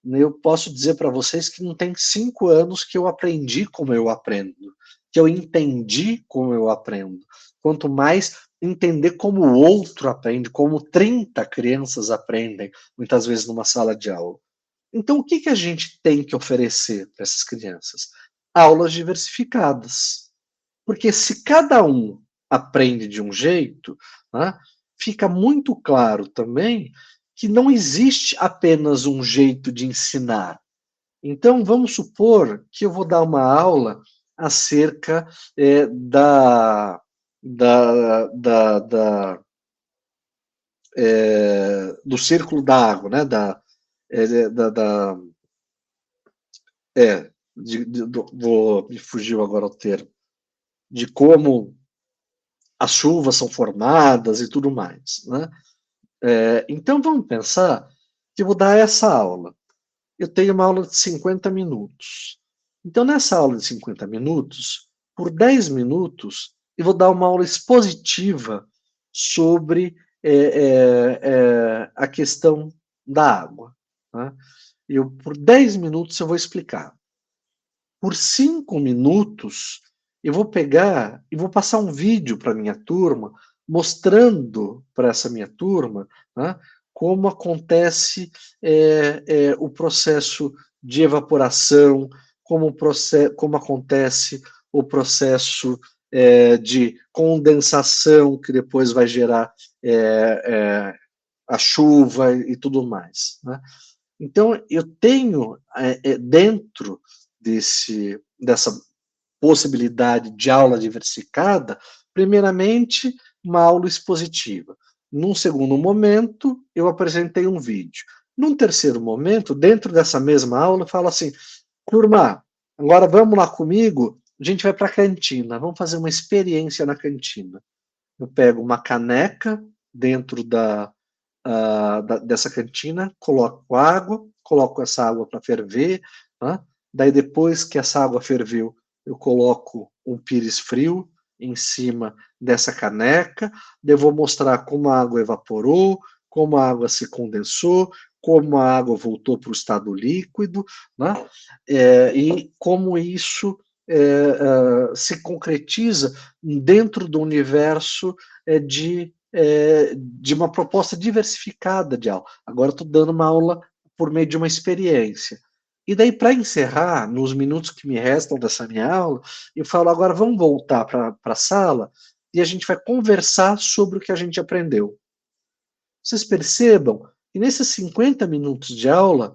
eu posso dizer para vocês que não tem 5 anos que eu aprendi como eu aprendo, que eu entendi como eu aprendo. Quanto mais entender como o outro aprende, como 30 crianças aprendem, muitas vezes numa sala de aula. Então, o que, que a gente tem que oferecer para essas crianças? Aulas diversificadas. Porque se cada um aprende de um jeito, né, fica muito claro também que não existe apenas um jeito de ensinar. Então, vamos supor que eu vou dar uma aula acerca do círculo da água, né, me fugiu agora o termo, de como as chuvas são formadas e tudo mais. Né? Então, vamos pensar que eu vou dar essa aula. Eu tenho uma aula de 50 minutos. Então, nessa aula de 50 minutos, por 10 minutos, eu vou dar uma aula expositiva sobre a questão da água. Né? Por 10 minutos, eu vou explicar. Por 5 minutos, eu vou pegar e vou passar um vídeo para a minha turma, mostrando para essa minha turma, né, como acontece o processo de evaporação, como acontece o processo de condensação, que depois vai gerar a chuva e tudo mais. Né? Então, eu tenho dentro dessa possibilidade de aula diversificada, primeiramente, uma aula expositiva. Num segundo momento, eu apresentei um vídeo. Num terceiro momento, dentro dessa mesma aula, eu falo assim, turma, agora vamos lá comigo, a gente vai para a cantina, vamos fazer uma experiência na cantina. Eu pego uma caneca dentro dessa cantina, coloco água, coloco essa água para ferver, né? Daí depois que essa água ferveu, eu coloco um pires frio em cima dessa caneca, eu vou mostrar como a água evaporou, como a água se condensou, como a água voltou para o estado líquido, né? E como isso se concretiza dentro do universo de uma proposta diversificada de aula. Agora estou dando uma aula por meio de uma experiência. E daí, para encerrar, nos minutos que me restam dessa minha aula, eu falo, agora vamos voltar para a sala e a gente vai conversar sobre o que a gente aprendeu. Vocês percebam que nesses 50 minutos de aula,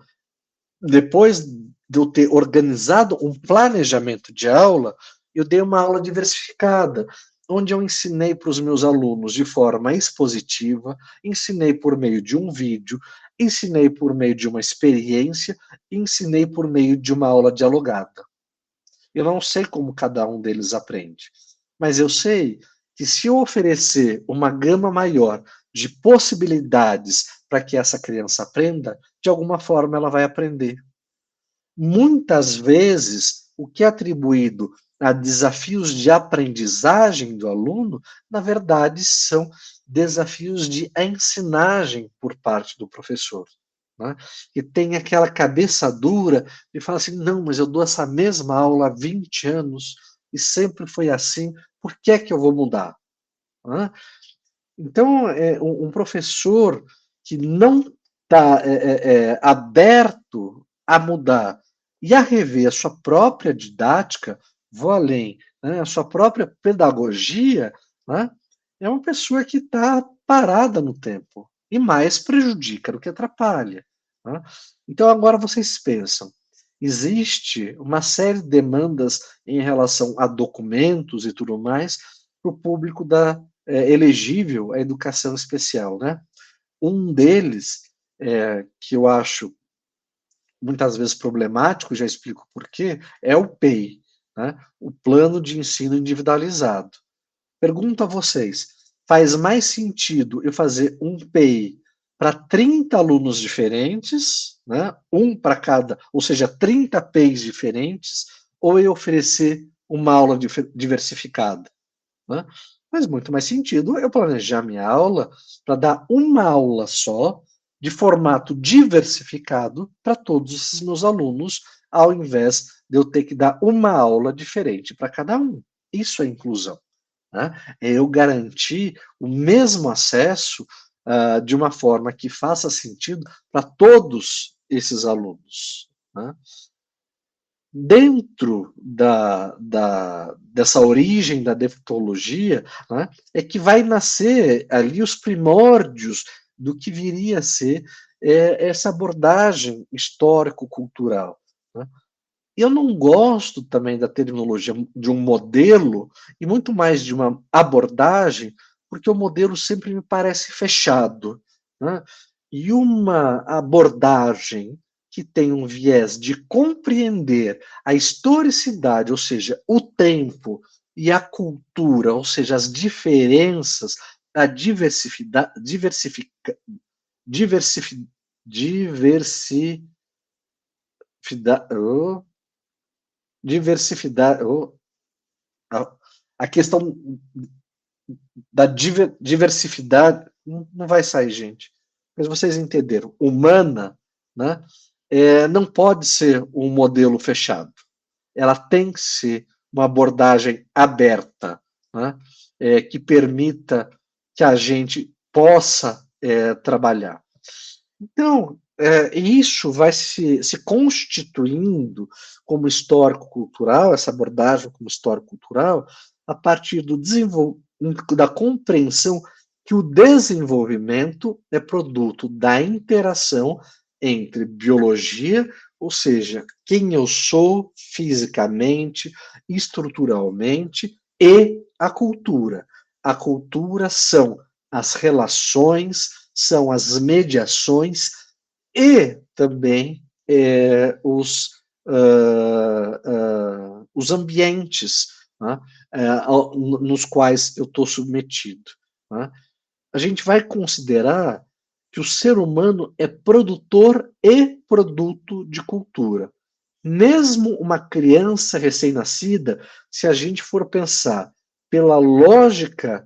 depois de eu ter organizado um planejamento de aula, eu dei uma aula diversificada, onde eu ensinei para os meus alunos de forma expositiva, ensinei por meio de um vídeo, ensinei por meio de uma experiência, ensinei por meio de uma aula dialogada. Eu não sei como cada um deles aprende, mas eu sei que se eu oferecer uma gama maior de possibilidades para que essa criança aprenda, de alguma forma ela vai aprender. Muitas vezes, o que é atribuído a desafios de aprendizagem do aluno, na verdade, são desafios de ensinagem por parte do professor. Né? E tem aquela cabeça dura de falar assim, não, mas eu dou essa mesma aula há 20 anos e sempre foi assim, por que é que eu vou mudar? Né? Então, um professor que não está aberto a mudar e a rever a sua própria didática, vou além, né, a sua própria pedagogia, né, é uma pessoa que está parada no tempo e mais prejudica do que atrapalha. Né? Então, agora vocês pensam, existe uma série de demandas em relação a documentos e tudo mais para o público elegível à educação especial, né? Um deles, que eu acho muitas vezes problemático, já explico por quê, é o PEI, né? O Plano de Ensino Individualizado. Pergunto a vocês, faz mais sentido eu fazer um PEI para 30 alunos diferentes, né? Um para cada, ou seja, 30 PEIs diferentes, ou eu oferecer uma aula diversificada? Né? Faz muito mais sentido eu planejar minha aula para dar uma aula só, de formato diversificado, para todos esses meus alunos, ao invés de eu ter que dar uma aula diferente para cada um. Isso é inclusão. Né? É eu garantir o mesmo acesso de uma forma que faça sentido para todos esses alunos. Né? Dentro dessa origem da defeitologia, né, é que vai nascer ali os primórdios do que viria a ser essa abordagem histórico-cultural. Né. Eu não gosto também da terminologia de um modelo, e muito mais de uma abordagem, porque o modelo sempre me parece fechado. Né. E uma abordagem que tem um viés de compreender a historicidade, ou seja, o tempo, e a cultura, ou seja, as diferenças, a diversificidade, diversidade, a questão da diversidade, não vai sair, gente, mas vocês entenderam, humana, né, não pode ser um modelo fechado. Ela tem que ser uma abordagem aberta, né, que permita que a gente possa trabalhar. Então, isso vai se constituindo como histórico-cultural, essa abordagem como histórico-cultural, a partir da compreensão que o desenvolvimento é produto da interação entre biologia, ou seja, quem eu sou fisicamente, estruturalmente, e a cultura. A cultura são as relações, são as mediações e também os ambientes, né, nos quais eu estou submetido. Né. A gente vai considerar que o ser humano é produtor e produto de cultura. Mesmo uma criança recém-nascida, se a gente for pensar pela lógica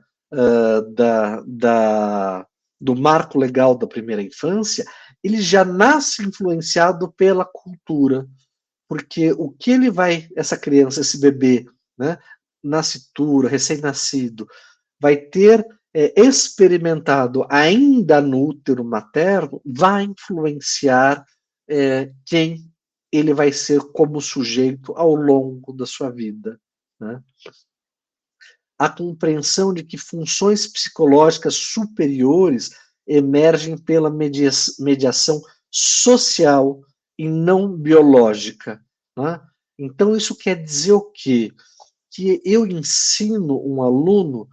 do marco legal da primeira infância, ele já nasce influenciado pela cultura, porque o que ele vai, essa criança, esse bebê, né, nascitura, recém-nascido, vai ter experimentado ainda no útero materno, vai influenciar quem ele vai ser como sujeito ao longo da sua vida, né? A compreensão de que funções psicológicas superiores emergem pela mediação social e não biológica, né? Então, isso quer dizer o quê? Que eu ensino um aluno,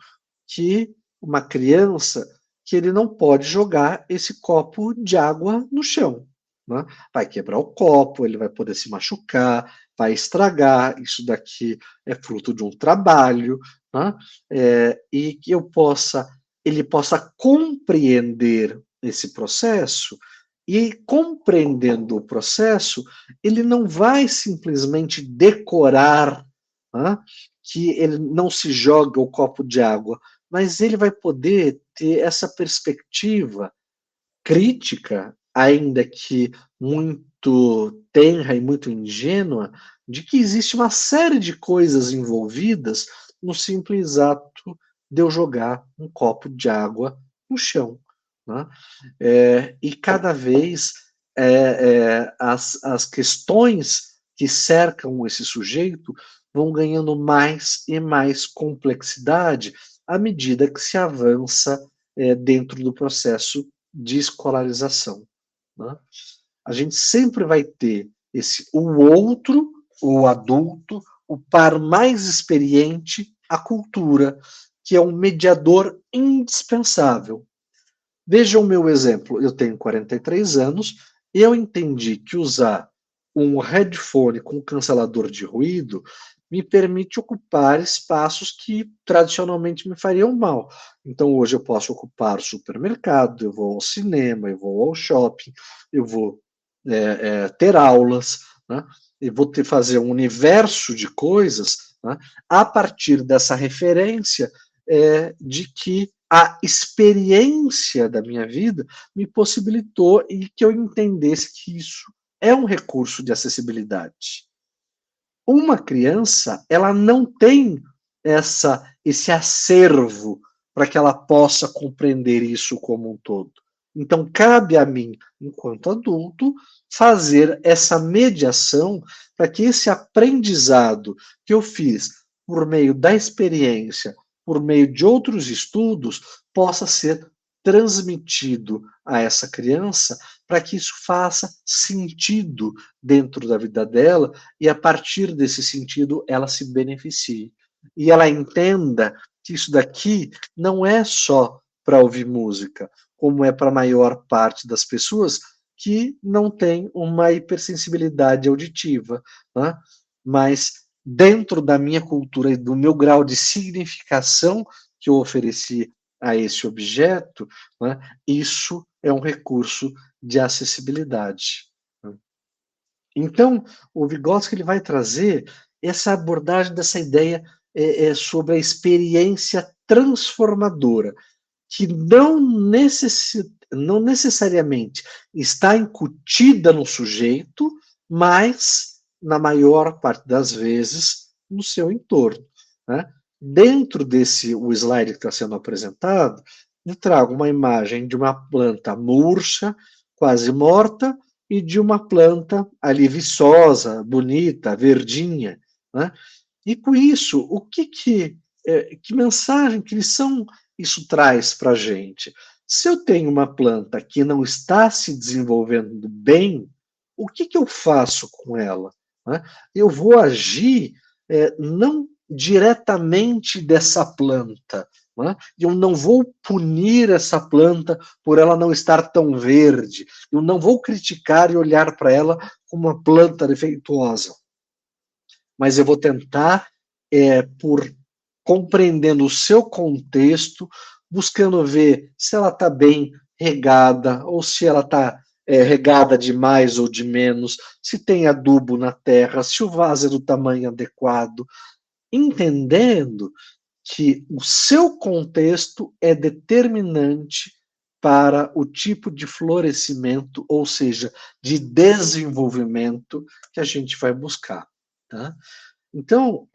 que uma criança, que ele não pode jogar esse copo de água no chão, né? Vai quebrar o copo, ele vai poder se machucar, vai estragar, isso daqui é fruto de um trabalho, né? E que ele possa compreender esse processo, e compreendendo o processo, ele não vai simplesmente decorar, né, que ele não se joga o copo de água, mas ele vai poder ter essa perspectiva crítica, ainda que muito tenra e muito ingênua, de que existe uma série de coisas envolvidas no simples ato de eu jogar um copo de água no chão, né? E cada vez as questões que cercam esse sujeito vão ganhando mais e mais complexidade à medida que se avança dentro do processo de escolarização, né? A gente sempre vai ter o outro, o adulto, o par mais experiente, a cultura, que é um mediador indispensável. Veja o meu exemplo, eu tenho 43 anos, e eu entendi que usar um headphone com cancelador de ruído me permite ocupar espaços que tradicionalmente me fariam mal. Então hoje eu posso ocupar o supermercado, eu vou ao cinema, eu vou ao shopping, eu vou ter aulas, né? E vou fazer um universo de coisas, né, a partir dessa referência de que a experiência da minha vida me possibilitou e que eu entendesse que isso é um recurso de acessibilidade. Uma criança, ela não tem esse acervo para que ela possa compreender isso como um todo. Então, cabe a mim, enquanto adulto, fazer essa mediação para que esse aprendizado que eu fiz por meio da experiência, por meio de outros estudos, possa ser transmitido a essa criança para que isso faça sentido dentro da vida dela e, a partir desse sentido, ela se beneficie. E ela entenda que isso daqui não é só para ouvir música, como é para a maior parte das pessoas que não tem uma hipersensibilidade auditiva, né? Mas dentro da minha cultura e do meu grau de significação que eu ofereci a esse objeto, né, isso é um recurso de acessibilidade. Então, o Vygotsky ele vai trazer essa abordagem dessa ideia sobre a experiência transformadora, que não necessariamente está incutida no sujeito, mas, na maior parte das vezes, no seu entorno, né? Dentro o slide que está sendo apresentado, eu trago uma imagem de uma planta murcha, quase morta, e de uma planta ali viçosa, bonita, verdinha, né? E com isso, que mensagem, que lição isso traz para a gente? Se eu tenho uma planta que não está se desenvolvendo bem, o que eu faço com ela, né? Eu vou agir não diretamente dessa planta, né? Eu não vou punir essa planta por ela não estar tão verde, eu não vou criticar e olhar para ela como uma planta defeituosa, mas eu vou tentar, por compreendendo o seu contexto, buscando ver se ela está bem regada, ou se ela está regada de mais ou de menos, se tem adubo na terra, se o vaso é do tamanho adequado, entendendo que o seu contexto é determinante para o tipo de florescimento, ou seja, de desenvolvimento que a gente vai buscar. Tá? Então,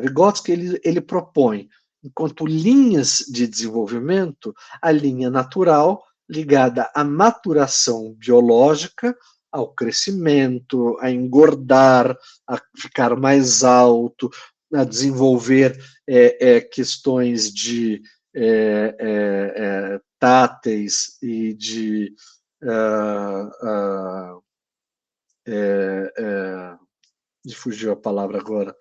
Vygotsky ele propõe, enquanto linhas de desenvolvimento, a linha natural ligada à maturação biológica, ao crescimento, a engordar, a ficar mais alto, a desenvolver questões de táteis e de fugiu a palavra agora,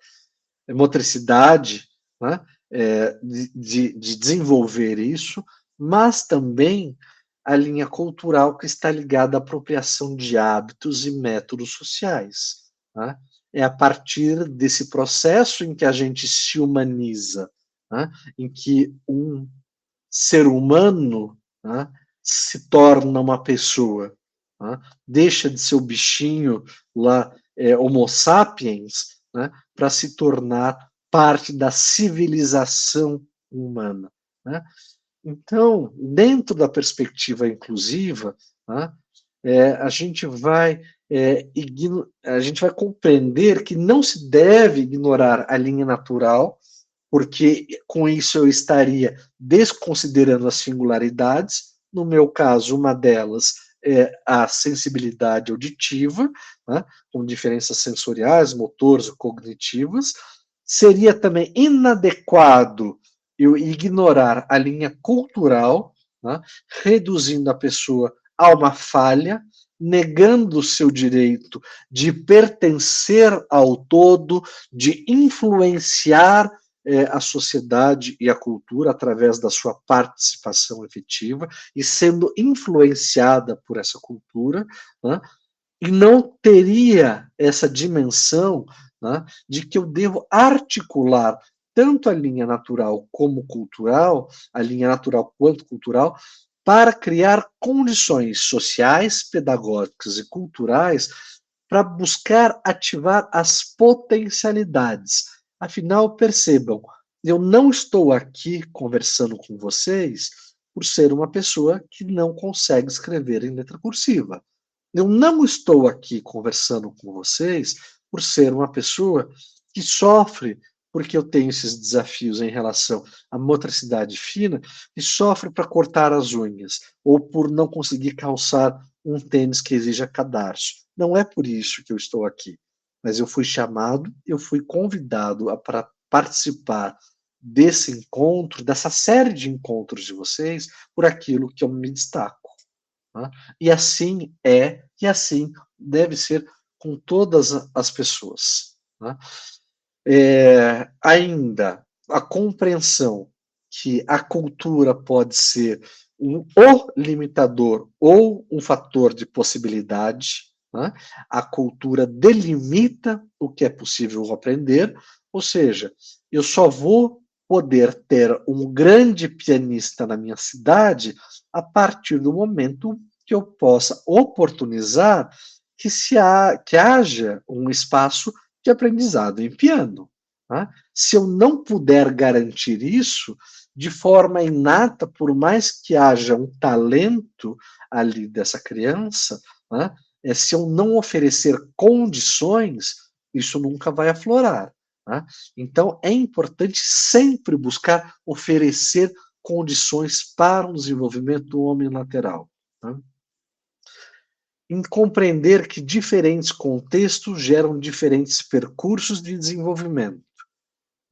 motricidade, né? De desenvolver isso, mas também a linha cultural que está ligada à apropriação de hábitos e métodos sociais. Né? É a partir desse processo em que a gente se humaniza, né? Em que um ser humano, né, se torna uma pessoa, né? Deixa de ser o bichinho lá, Homo sapiens, né, para se tornar parte da civilização humana. Né? Então, dentro da perspectiva inclusiva, né, a gente vai compreender que não se deve ignorar a linha natural, porque com isso eu estaria desconsiderando as singularidades. No meu caso, uma delas é a sensibilidade auditiva, né, com diferenças sensoriais, motoras ou cognitivas. Seria também inadequado eu ignorar a linha cultural, né, reduzindo a pessoa a uma falha, negando o seu direito de pertencer ao todo, de influenciar a sociedade e a cultura através da sua participação efetiva e sendo influenciada por essa cultura, né, e não teria essa dimensão, né, de que eu devo articular tanto a linha natural como cultural, a linha natural quanto cultural, para criar condições sociais, pedagógicas e culturais para buscar ativar as potencialidades. Afinal, percebam, eu não estou aqui conversando com vocês por ser uma pessoa que não consegue escrever em letra cursiva. Eu não estou aqui conversando com vocês por ser uma pessoa que sofre porque eu tenho esses desafios em relação à motricidade fina e sofre para cortar as unhas ou por não conseguir calçar um tênis que exija cadarço. Não é por isso que eu estou aqui, mas eu fui chamado, eu fui convidado para participar desse encontro, dessa série de encontros de vocês, por aquilo que eu me destaco. Né? E assim é, e assim deve ser com todas as pessoas. Né? Ainda a compreensão que a cultura pode ser o limitador ou um fator de possibilidade. Né? A cultura delimita o que é possível aprender, ou seja, eu só vou poder ter um grande pianista na minha cidade a partir do momento que eu possa oportunizar que haja um espaço de aprendizado em piano. Tá? Se eu não puder garantir isso, de forma inata, por mais que haja um talento ali dessa criança, né, se eu não oferecer condições, isso nunca vai aflorar. Tá? Então, é importante sempre buscar oferecer condições para o desenvolvimento do homem lateral. Tá? Em compreender que diferentes contextos geram diferentes percursos de desenvolvimento.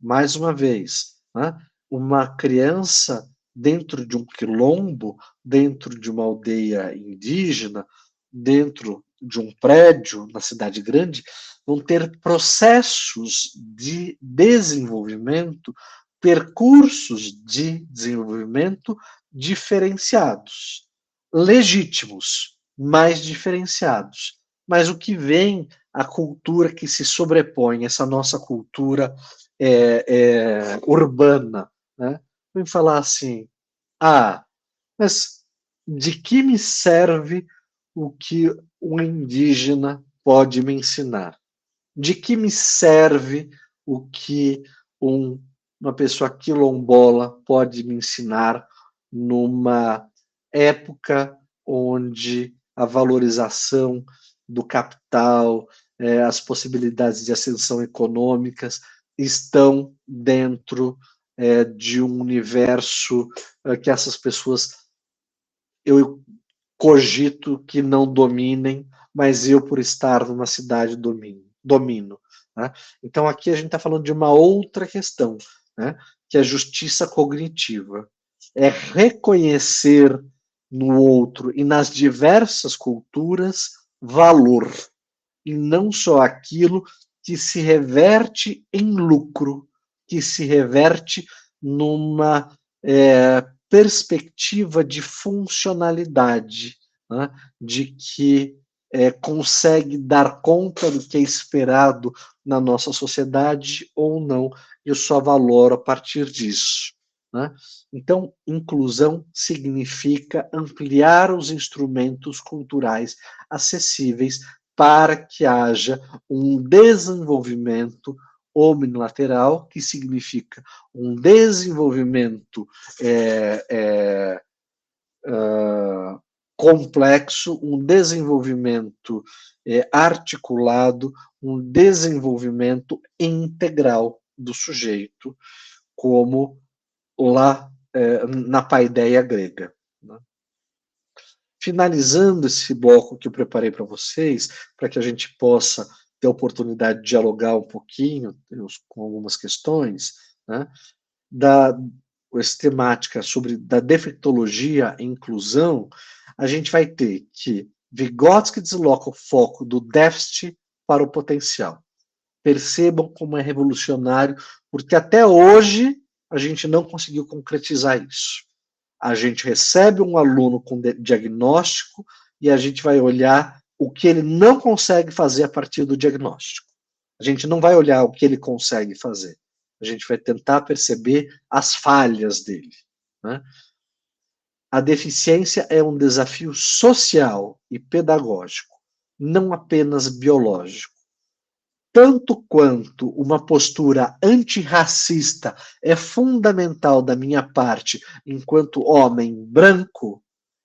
Mais uma vez, né, uma criança dentro de um quilombo, dentro de uma aldeia indígena, dentro de um prédio na cidade grande, vão ter processos de desenvolvimento, percursos de desenvolvimento diferenciados, legítimos, mas diferenciados. Mas o que vem, a cultura que se sobrepõe, essa nossa cultura urbana, né? Vem falar assim, mas de que me serve o que um indígena pode me ensinar? De que me serve o que um uma pessoa quilombola pode me ensinar numa época onde a valorização do capital, as possibilidades de ascensão econômicas estão dentro de um universo que essas pessoas, eu cogito que não dominem, mas eu, por estar numa cidade, domino. Né? Então, aqui a gente está falando de uma outra questão, né? Que é a justiça cognitiva. É reconhecer no outro e nas diversas culturas valor, e não só aquilo que se reverte em lucro, que se reverte numa perspectiva de funcionalidade, né, de que consegue dar conta do que é esperado na nossa sociedade ou não, e eu só valoro a partir disso. Né? Então, inclusão significa ampliar os instrumentos culturais acessíveis para que haja um desenvolvimento omnilateral, que significa um desenvolvimento complexo, um desenvolvimento articulado, um desenvolvimento integral do sujeito, como lá na paideia grega. Né? Finalizando esse bloco que eu preparei para vocês, para que a gente possa ter a oportunidade de dialogar um pouquinho com algumas questões, né, essa temática da defeitologia e inclusão, a gente vai ter que Vygotsky desloca o foco do déficit para o potencial. Percebam como é revolucionário, porque até hoje a gente não conseguiu concretizar isso. A gente recebe um aluno com diagnóstico e a gente vai olhar o que ele não consegue fazer a partir do diagnóstico. A gente não vai olhar o que ele consegue fazer. A gente vai tentar perceber as falhas dele. Né? A deficiência é um desafio social e pedagógico, não apenas biológico. Tanto quanto uma postura antirracista é fundamental da minha parte, enquanto homem branco,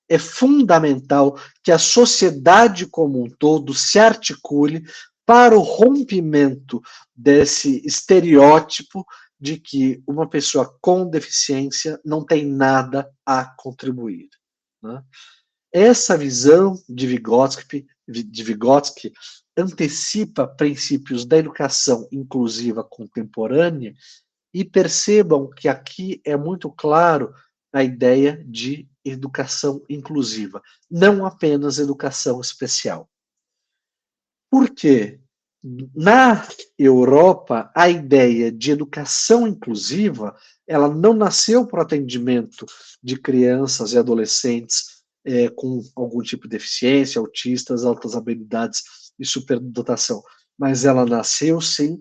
é fundamental que a sociedade como um todo se articule para o rompimento desse estereótipo de que uma pessoa com deficiência não tem nada a contribuir. Né? Essa visão de Vygotsky antecipa princípios da educação inclusiva contemporânea, e percebam que aqui é muito claro a ideia de educação inclusiva, não apenas educação especial. Por quê? Na Europa, a ideia de educação inclusiva, ela não nasceu para o atendimento de crianças e adolescentes com algum tipo de deficiência, autistas, altas habilidades e superdotação, mas ela nasceu, sim,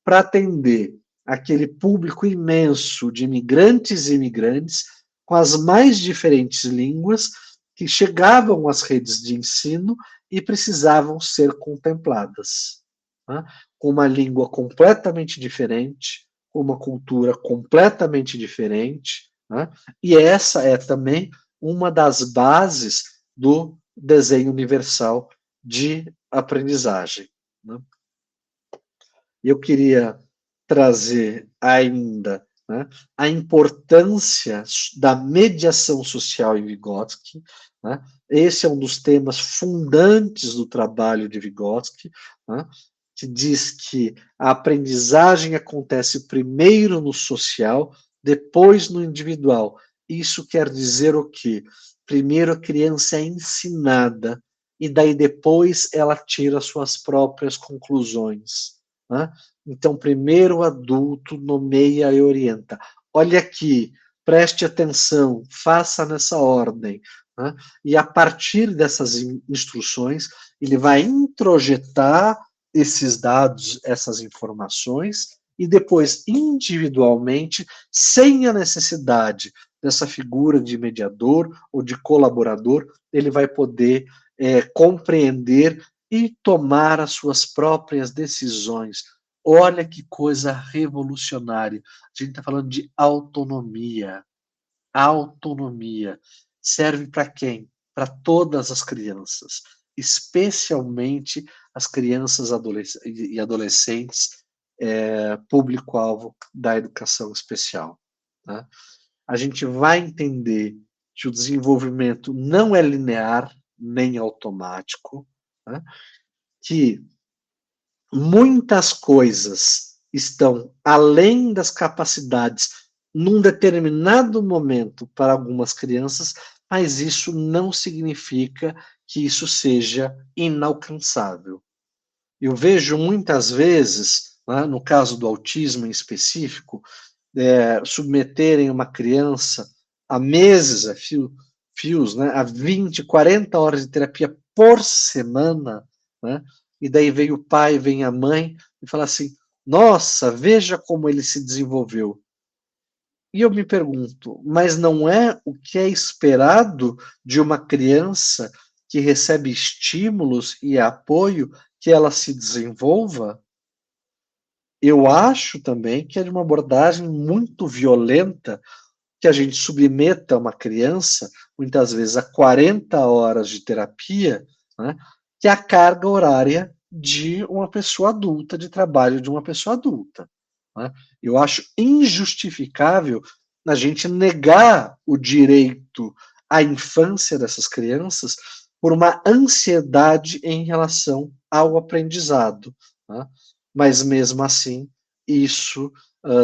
para atender aquele público imenso de imigrantes e imigrantes com as mais diferentes línguas que chegavam às redes de ensino e precisavam ser contempladas. Né? Com uma língua completamente diferente, com uma cultura completamente diferente, né? E essa é também uma das bases do desenho universal de aprendizagem. Né? Eu queria trazer ainda, né, a importância da mediação social em Vygotsky. Né? Esse é um dos temas fundantes do trabalho de Vygotsky, né, que diz que a aprendizagem acontece primeiro no social, depois no individual. Isso quer dizer o quê? Primeiro a criança é ensinada e daí depois ela tira suas próprias conclusões. Né? Então, primeiro o adulto nomeia e orienta. Olha aqui, preste atenção, faça nessa ordem. Né? E a partir dessas instruções, ele vai introjetar esses dados, essas informações, e depois, individualmente, sem a necessidade dessa figura de mediador ou de colaborador, ele vai poder compreender e tomar as suas próprias decisões, Olha que coisa revolucionária. A gente está falando de autonomia. Autonomia. Serve para quem? Para todas as crianças, especialmente as crianças e adolescentes, público-alvo da educação especial. Tá? A gente vai entender que o desenvolvimento não é linear nem automático, tá? Que muitas coisas estão além das capacidades num determinado momento para algumas crianças, mas isso não significa que isso seja inalcançável. Eu vejo muitas vezes, né, no caso do autismo em específico, submeterem uma criança a meses, fios, né, a 20, 40 horas de terapia por semana, né, e daí vem o pai, vem a mãe, e fala assim, nossa, veja como ele se desenvolveu. E eu me pergunto, mas não é o que é esperado de uma criança que recebe estímulos e apoio que ela se desenvolva? Eu acho também que é de uma abordagem muito violenta que a gente submeta uma criança, muitas vezes, a 40 horas de terapia, né, que é a carga horária de uma pessoa adulta, de trabalho de uma pessoa adulta. Né? Eu acho injustificável a gente negar o direito à infância dessas crianças por uma ansiedade em relação ao aprendizado. Né? Mas, mesmo assim, isso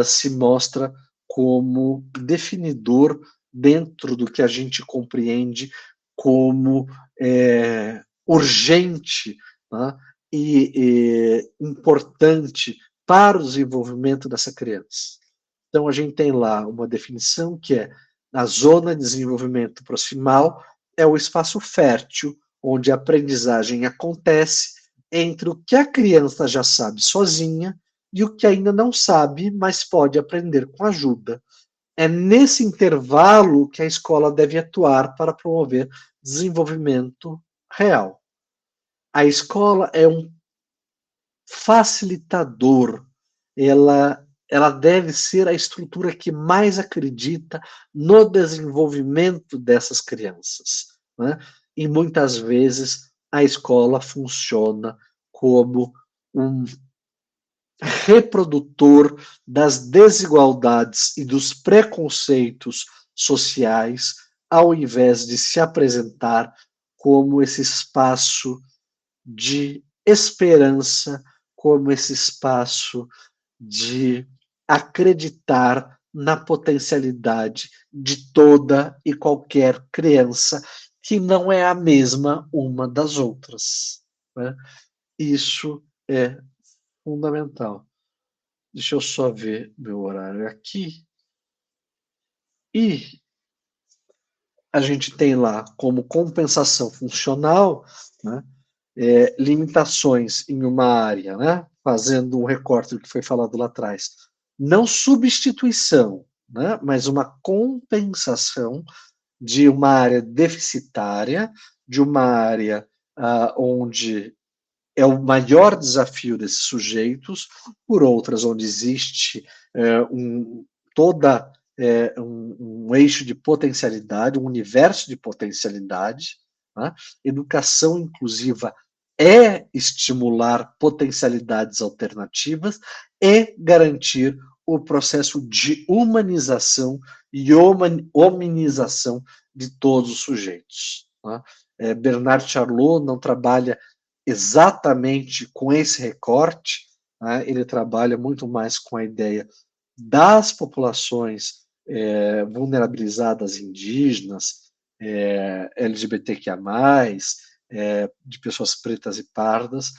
se mostra como definidor dentro do que a gente compreende como urgente, né, e importante para o desenvolvimento dessa criança. Então, a gente tem lá uma definição que é a zona de desenvolvimento proximal é o espaço fértil onde a aprendizagem acontece entre o que a criança já sabe sozinha e o que ainda não sabe, mas pode aprender com ajuda. É nesse intervalo que a escola deve atuar para promover desenvolvimento real. A escola é um facilitador, ela deve ser a estrutura que mais acredita no desenvolvimento dessas crianças. Né? E muitas vezes a escola funciona como um reprodutor das desigualdades e dos preconceitos sociais, ao invés de se apresentar como esse espaço de esperança, como esse espaço de acreditar na potencialidade de toda e qualquer criança, que não é a mesma uma das outras. Né? Isso é fundamental. Deixa eu só ver meu horário aqui. E a gente tem lá como compensação funcional, né, limitações em uma área, né, fazendo um recorte do que foi falado lá atrás. Não substituição, né, mas uma compensação de uma área deficitária, de uma área onde é o maior desafio desses sujeitos, por outras onde existe toda um eixo de potencialidade, um universo de potencialidade. Né? Educação inclusiva é estimular potencialidades alternativas e garantir o processo de humanização e hominização de todos os sujeitos. Né? Bernard Charlot não trabalha exatamente com esse recorte, né? Ele trabalha muito mais com a ideia das populações vulnerabilizadas indígenas, LGBTQIA+, de pessoas pretas e pardas,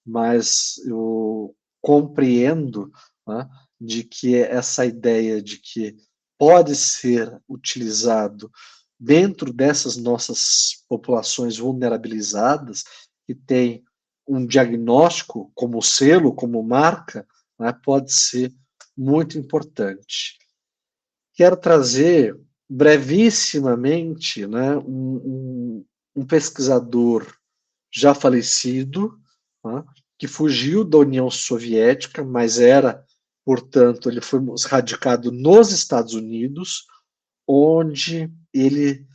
mas eu compreendo, né, de que essa ideia de que pode ser utilizado dentro dessas nossas populações vulnerabilizadas, que tem um diagnóstico como selo, como marca, né, pode ser muito importante. Quero trazer brevissimamente, né, um pesquisador já falecido, né, que fugiu da União Soviética, mas era, portanto, ele foi radicado nos Estados Unidos, onde ele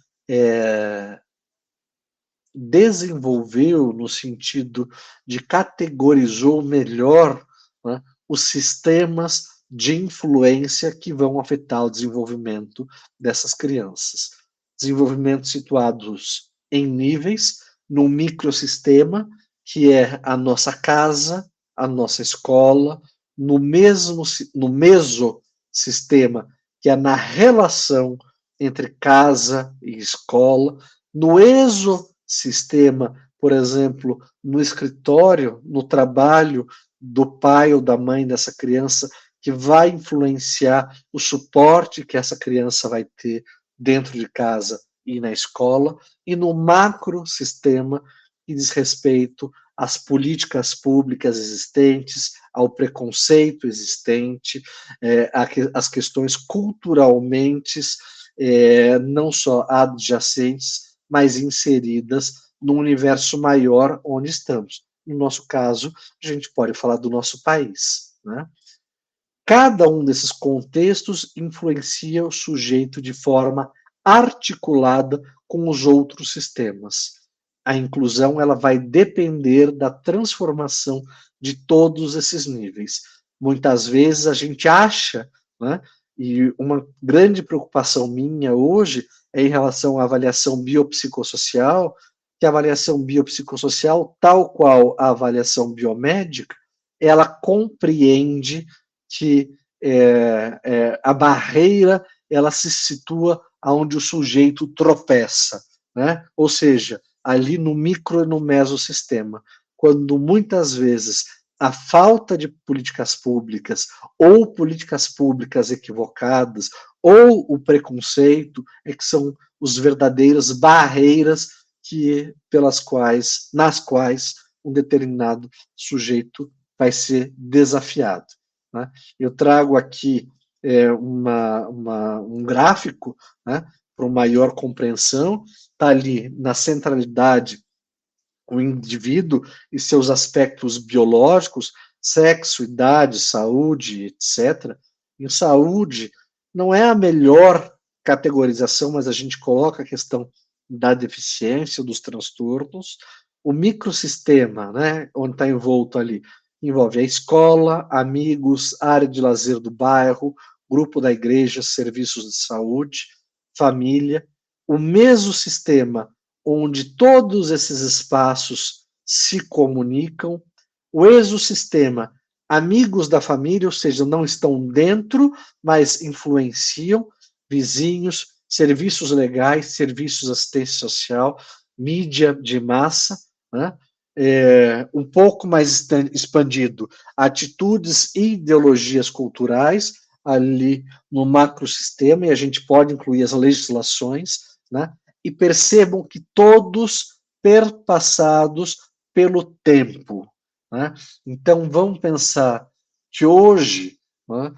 desenvolveu no sentido de categorizou melhor, né, os sistemas de influência que vão afetar o desenvolvimento dessas crianças. Desenvolvimentos situados em níveis, num microsistema, que é a nossa casa, a nossa escola, no mesosistema, que é na relação entre casa e escola, no exosistema, por exemplo, no escritório, no trabalho do pai ou da mãe dessa criança, que vai influenciar o suporte que essa criança vai ter dentro de casa e na escola, e no macrosistema, que diz respeito às políticas públicas existentes, ao preconceito existente, às questões culturalmente não só adjacentes, mas inseridas num universo maior onde estamos. No nosso caso, a gente pode falar do nosso país, né? Cada um desses contextos influencia o sujeito de forma articulada com os outros sistemas. A inclusão ela vai depender da transformação de todos esses níveis. Muitas vezes a gente acha, né, e uma grande preocupação minha hoje é em relação à avaliação biopsicossocial, que a avaliação biopsicossocial, tal qual a avaliação biomédica, ela compreende que a barreira ela se situa onde o sujeito tropeça, né? Ou seja, ali no micro e no mesosistema, quando muitas vezes a falta de políticas públicas ou políticas públicas equivocadas ou o preconceito é que são os verdadeiras barreiras nas quais um determinado sujeito vai ser desafiado, né? Eu trago aqui um gráfico, né, para maior compreensão, está ali na centralidade o indivíduo e seus aspectos biológicos, sexo, idade, saúde, etc. Em saúde, não é a melhor categorização, mas a gente coloca a questão da deficiência, dos transtornos. O microsistema, né, onde está envolto ali, envolve a escola, amigos, área de lazer do bairro, grupo da igreja, serviços de saúde, família. O mesosistema, onde todos esses espaços se comunicam, o exosistema, amigos da família, ou seja, não estão dentro, mas influenciam, vizinhos, serviços legais, serviços de assistência social, mídia de massa, né? Um pouco mais expandido, atitudes e ideologias culturais, ali no macrosistema, e a gente pode incluir as legislações, né? E percebam que todos perpassados pelo tempo, né? Então, vamos pensar que hoje, né,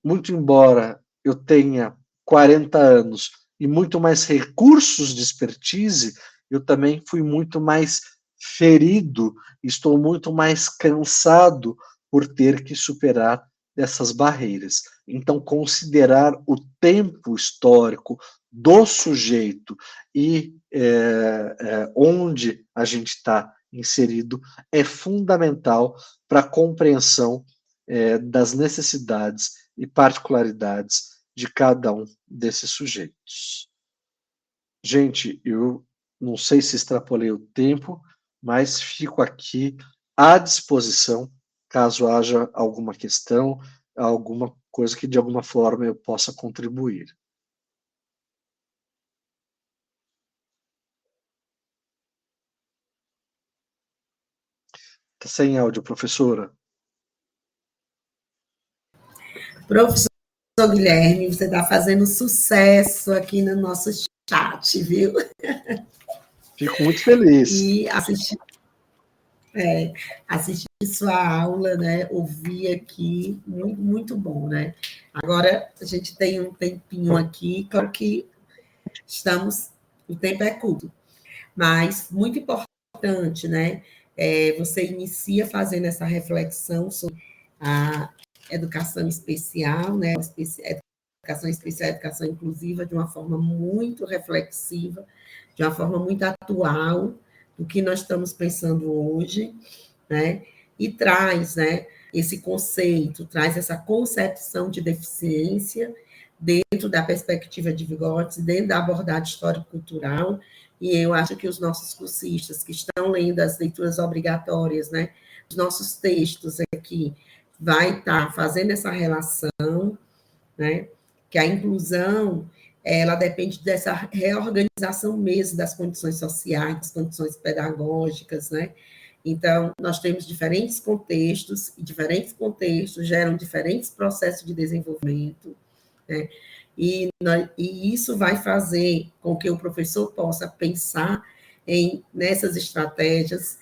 muito embora eu tenha 40 anos e muito mais recursos de expertise, eu também fui muito mais ferido, estou muito mais cansado por ter que superar essas barreiras. Então, considerar o tempo histórico do sujeito e onde a gente está inserido é fundamental para a compreensão das necessidades e particularidades de cada um desses sujeitos. Gente, eu não sei se extrapolei o tempo, mas fico aqui à disposição, caso haja alguma questão, alguma coisa que de alguma forma eu possa contribuir. Está sem áudio, professora. Professor Guilherme, você está fazendo sucesso aqui no nosso chat, viu? Fico muito feliz. E assistir sua aula, né? Ouvir aqui, muito, muito bom, né? Agora, a gente tem um tempinho aqui, claro que o tempo é curto, mas muito importante, né? você inicia fazendo essa reflexão sobre a educação especial, né? Educação especial, educação inclusiva, de uma forma muito reflexiva, de uma forma muito atual do que nós estamos pensando hoje, né? E traz, né, esse conceito, traz essa concepção de deficiência dentro da perspectiva de Vygotsky, dentro da abordagem histórico-cultural, e eu acho que os nossos cursistas que estão lendo as leituras obrigatórias, né, os nossos textos aqui, vai estar fazendo essa relação, né, que a inclusão, ela depende dessa reorganização mesmo das condições sociais, das condições pedagógicas, né. Então, nós temos diferentes contextos, e diferentes contextos geram diferentes processos de desenvolvimento, né? E isso vai fazer com que o professor possa pensar nessas estratégias.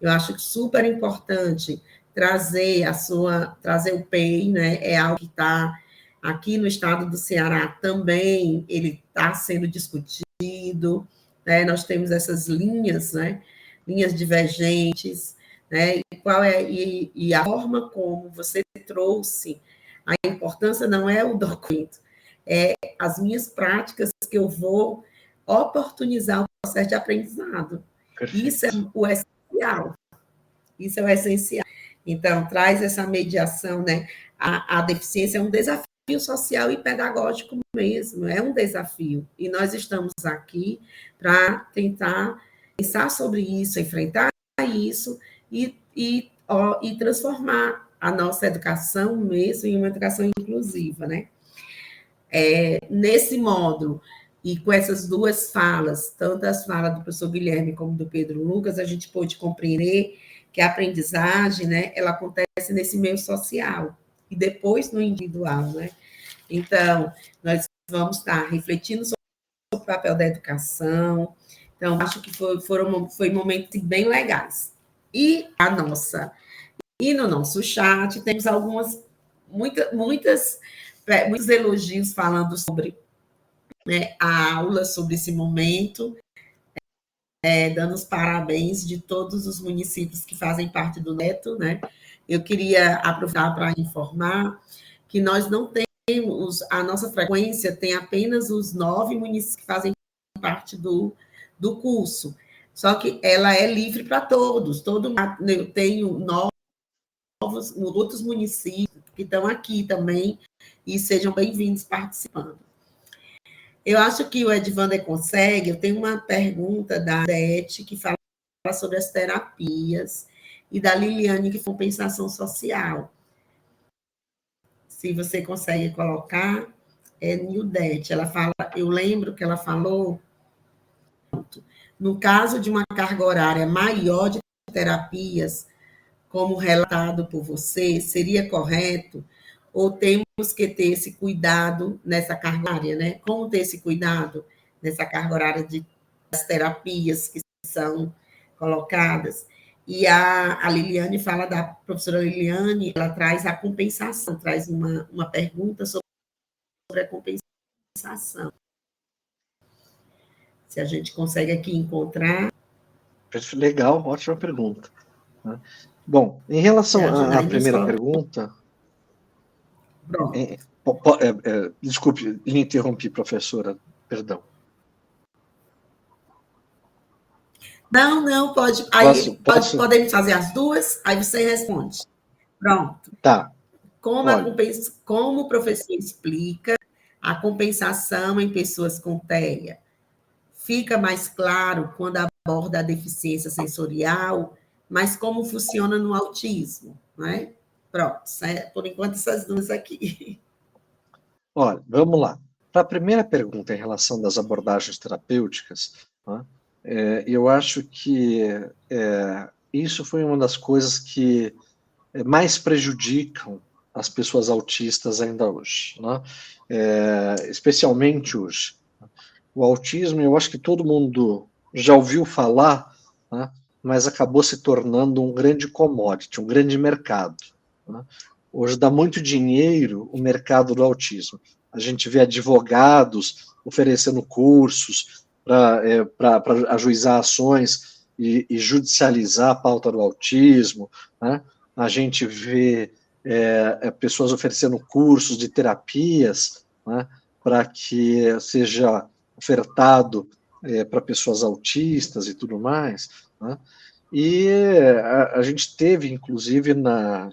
Eu acho super importante trazer o PEI, né? É algo que está aqui no estado do Ceará também, ele está sendo discutido, né? Nós temos essas linhas, né? Linhas divergentes, né? E a forma como você trouxe a importância não é o documento, é as minhas práticas que eu vou oportunizar o processo de aprendizado. Perfeito. Isso é o essencial. Isso é o essencial. Então, traz essa mediação, né? A deficiência é um desafio social e pedagógico mesmo, é um desafio. E nós estamos aqui para tentar pensar sobre isso, enfrentar isso e transformar a nossa educação mesmo em uma educação inclusiva, né? Nesse módulo, e com essas duas falas, tanto as falas do professor Guilherme como do Pedro Lucas, a gente pôde compreender que a aprendizagem, né, ela acontece nesse meio social, e depois no individual, né? Então, nós vamos estar refletindo sobre o papel da educação. Então, acho que foi momentos bem legais. E no nosso chat temos muitos elogios falando sobre, né, a aula, sobre esse momento, dando os parabéns de todos os municípios que fazem parte do Neto, né? Eu queria aproveitar para informar que nós não temos, a nossa frequência tem apenas os 9 municípios que fazem parte do curso, só que ela é livre para todos, eu tenho outros municípios que estão aqui também, e sejam bem-vindos participando. Eu acho que o Edvander consegue. Eu tenho uma pergunta da Dete, que fala sobre as terapias, e da Liliane, que é compensação social. Se você consegue colocar, Nildete. Ela fala, eu lembro que ela falou, no caso de uma carga horária maior de terapias, como relatado por você, seria correto? Ou temos que ter esse cuidado nessa carga horária, né? Como ter esse cuidado nessa carga horária das terapias que são colocadas? E a Liliane fala, da professora Liliane, ela traz a compensação, traz uma pergunta sobre a compensação. Se a gente consegue aqui encontrar. Legal, ótima pergunta. Bom, em relação à primeira pergunta... desculpe, lhe interrompi, professora, perdão. Não, pode. Podemos fazer as duas, aí você responde. Pronto. Tá. Como o professor explica a compensação em pessoas com TEA? Fica mais claro quando aborda a deficiência sensorial, mas como funciona no autismo, não é? Pronto, por enquanto essas duas aqui. Olha, vamos lá. Para a primeira pergunta em relação das abordagens terapêuticas, né, eu acho que isso foi uma das coisas que mais prejudicam as pessoas autistas ainda hoje, né? Especialmente hoje. O autismo, eu acho que todo mundo já ouviu falar, né, mas acabou se tornando um grande commodity, um grande mercado, né? Hoje dá muito dinheiro o mercado do autismo. A gente vê advogados oferecendo cursos para ajuizar ações e judicializar a pauta do autismo, né? A gente vê pessoas oferecendo cursos de terapias, né, para que seja ofertado para pessoas autistas e tudo mais, né? E a gente teve, inclusive,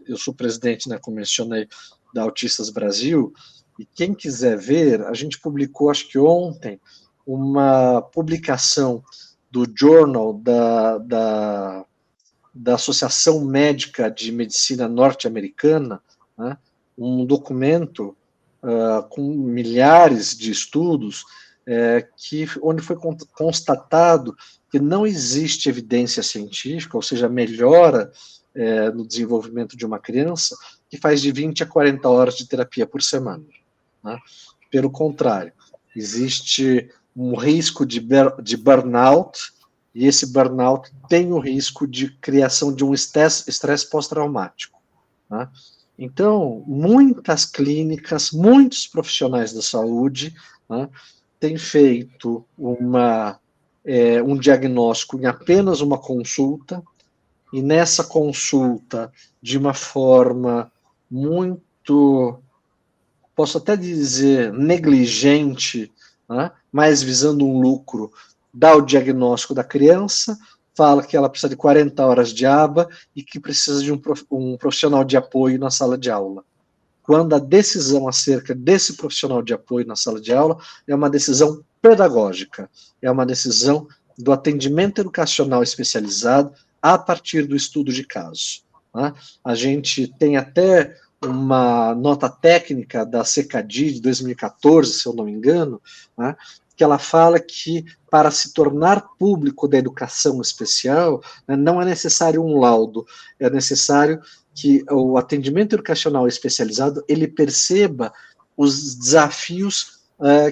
eu sou presidente, né, como mencionei, da Autistas Brasil, e quem quiser ver, a gente publicou, acho que ontem, uma publicação do Journal da Associação Médica de Medicina Norte-Americana, né, um documento com milhares de estudos, onde foi constatado que não existe evidência científica, ou seja, melhora no desenvolvimento de uma criança que faz de 20 a 40 horas de terapia por semana, né? Pelo contrário, existe um risco de burnout, e esse burnout tem o risco de criação de um estresse pós-traumático, né? Então, muitas clínicas, muitos profissionais da saúde, né, têm feito um diagnóstico em apenas uma consulta, e nessa consulta, de uma forma muito, posso até dizer, negligente, né, mas visando um lucro, dá o diagnóstico da criança, fala que ela precisa de 40 horas de aba e que precisa de um profissional de apoio na sala de aula. Quando a decisão acerca desse profissional de apoio na sala de aula é uma decisão pedagógica, é uma decisão do atendimento educacional especializado a partir do estudo de caso, né? A gente tem até uma nota técnica da CECADI de 2014, se eu não me engano, né, que ela fala que para se tornar público da educação especial, né, não é necessário um laudo, é necessário que o atendimento educacional especializado ele perceba os desafios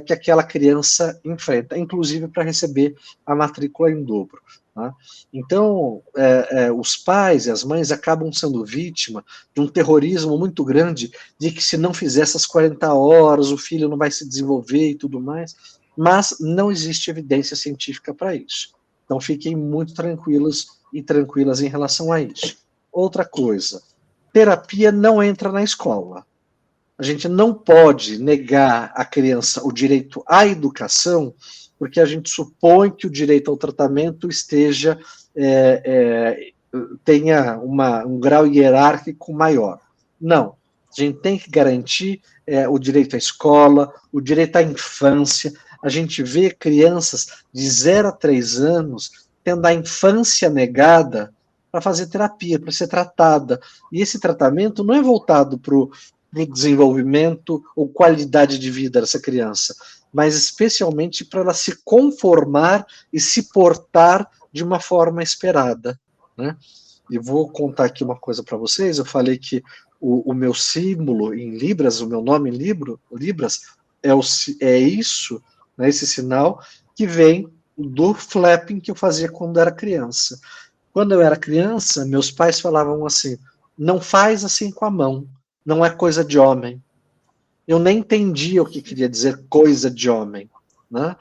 que aquela criança enfrenta, inclusive para receber a matrícula em dobro, tá? Então, os pais e as mães acabam sendo vítima de um terrorismo muito grande de que se não fizer essas 40 horas, o filho não vai se desenvolver e tudo mais, mas não existe evidência científica para isso. Então, fiquem muito tranquilos e tranquilas em relação a isso. Outra coisa, terapia não entra na escola. A gente não pode negar à criança o direito à educação, porque a gente supõe que o direito ao tratamento tenha um grau hierárquico maior. Não. A gente tem que garantir o direito à escola, o direito à infância. A gente vê crianças de 0 a 3 anos tendo a infância negada para fazer terapia, para ser tratada. E esse tratamento não é voltado para o desenvolvimento ou qualidade de vida dessa criança, mas especialmente para ela se conformar e se portar de uma forma esperada, né? E vou contar aqui uma coisa para vocês. Eu falei que o meu símbolo em Libras, o meu nome em Libras, é isso, né, esse sinal que vem do flapping que eu fazia quando era criança. Quando eu era criança, meus pais falavam assim, não faz assim com a mão, não é coisa de homem. Eu nem entendia o que queria dizer coisa de homem, né?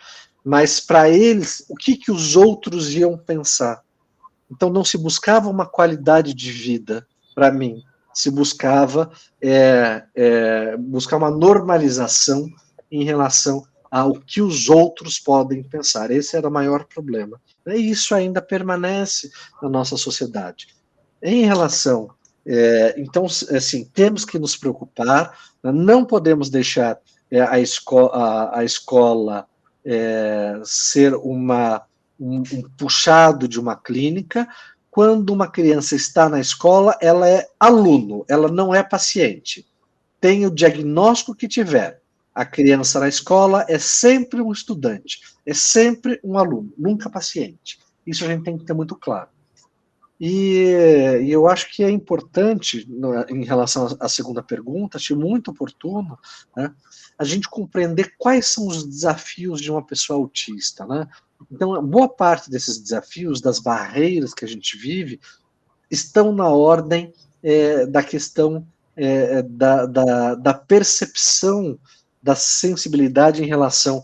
Mas para eles, o que os outros iam pensar? Então não se buscava uma qualidade de vida para mim, se buscava buscar uma normalização em relação ao que os outros podem pensar. Esse era o maior problema. E isso ainda permanece na nossa sociedade. Em relação, então, assim, temos que nos preocupar, não podemos deixar a escola ser um puxado de uma clínica. Quando uma criança está na escola, ela é aluno, ela não é paciente. Tem o diagnóstico que tiver. A criança na escola é sempre um estudante, é sempre um aluno, nunca paciente. Isso a gente tem que ter muito claro. E eu acho que é importante, em relação à segunda pergunta, achei muito oportuno, né, a gente compreender quais são os desafios de uma pessoa autista, né? Então, boa parte desses desafios, das barreiras que a gente vive, estão na ordem da questão da percepção da sensibilidade em relação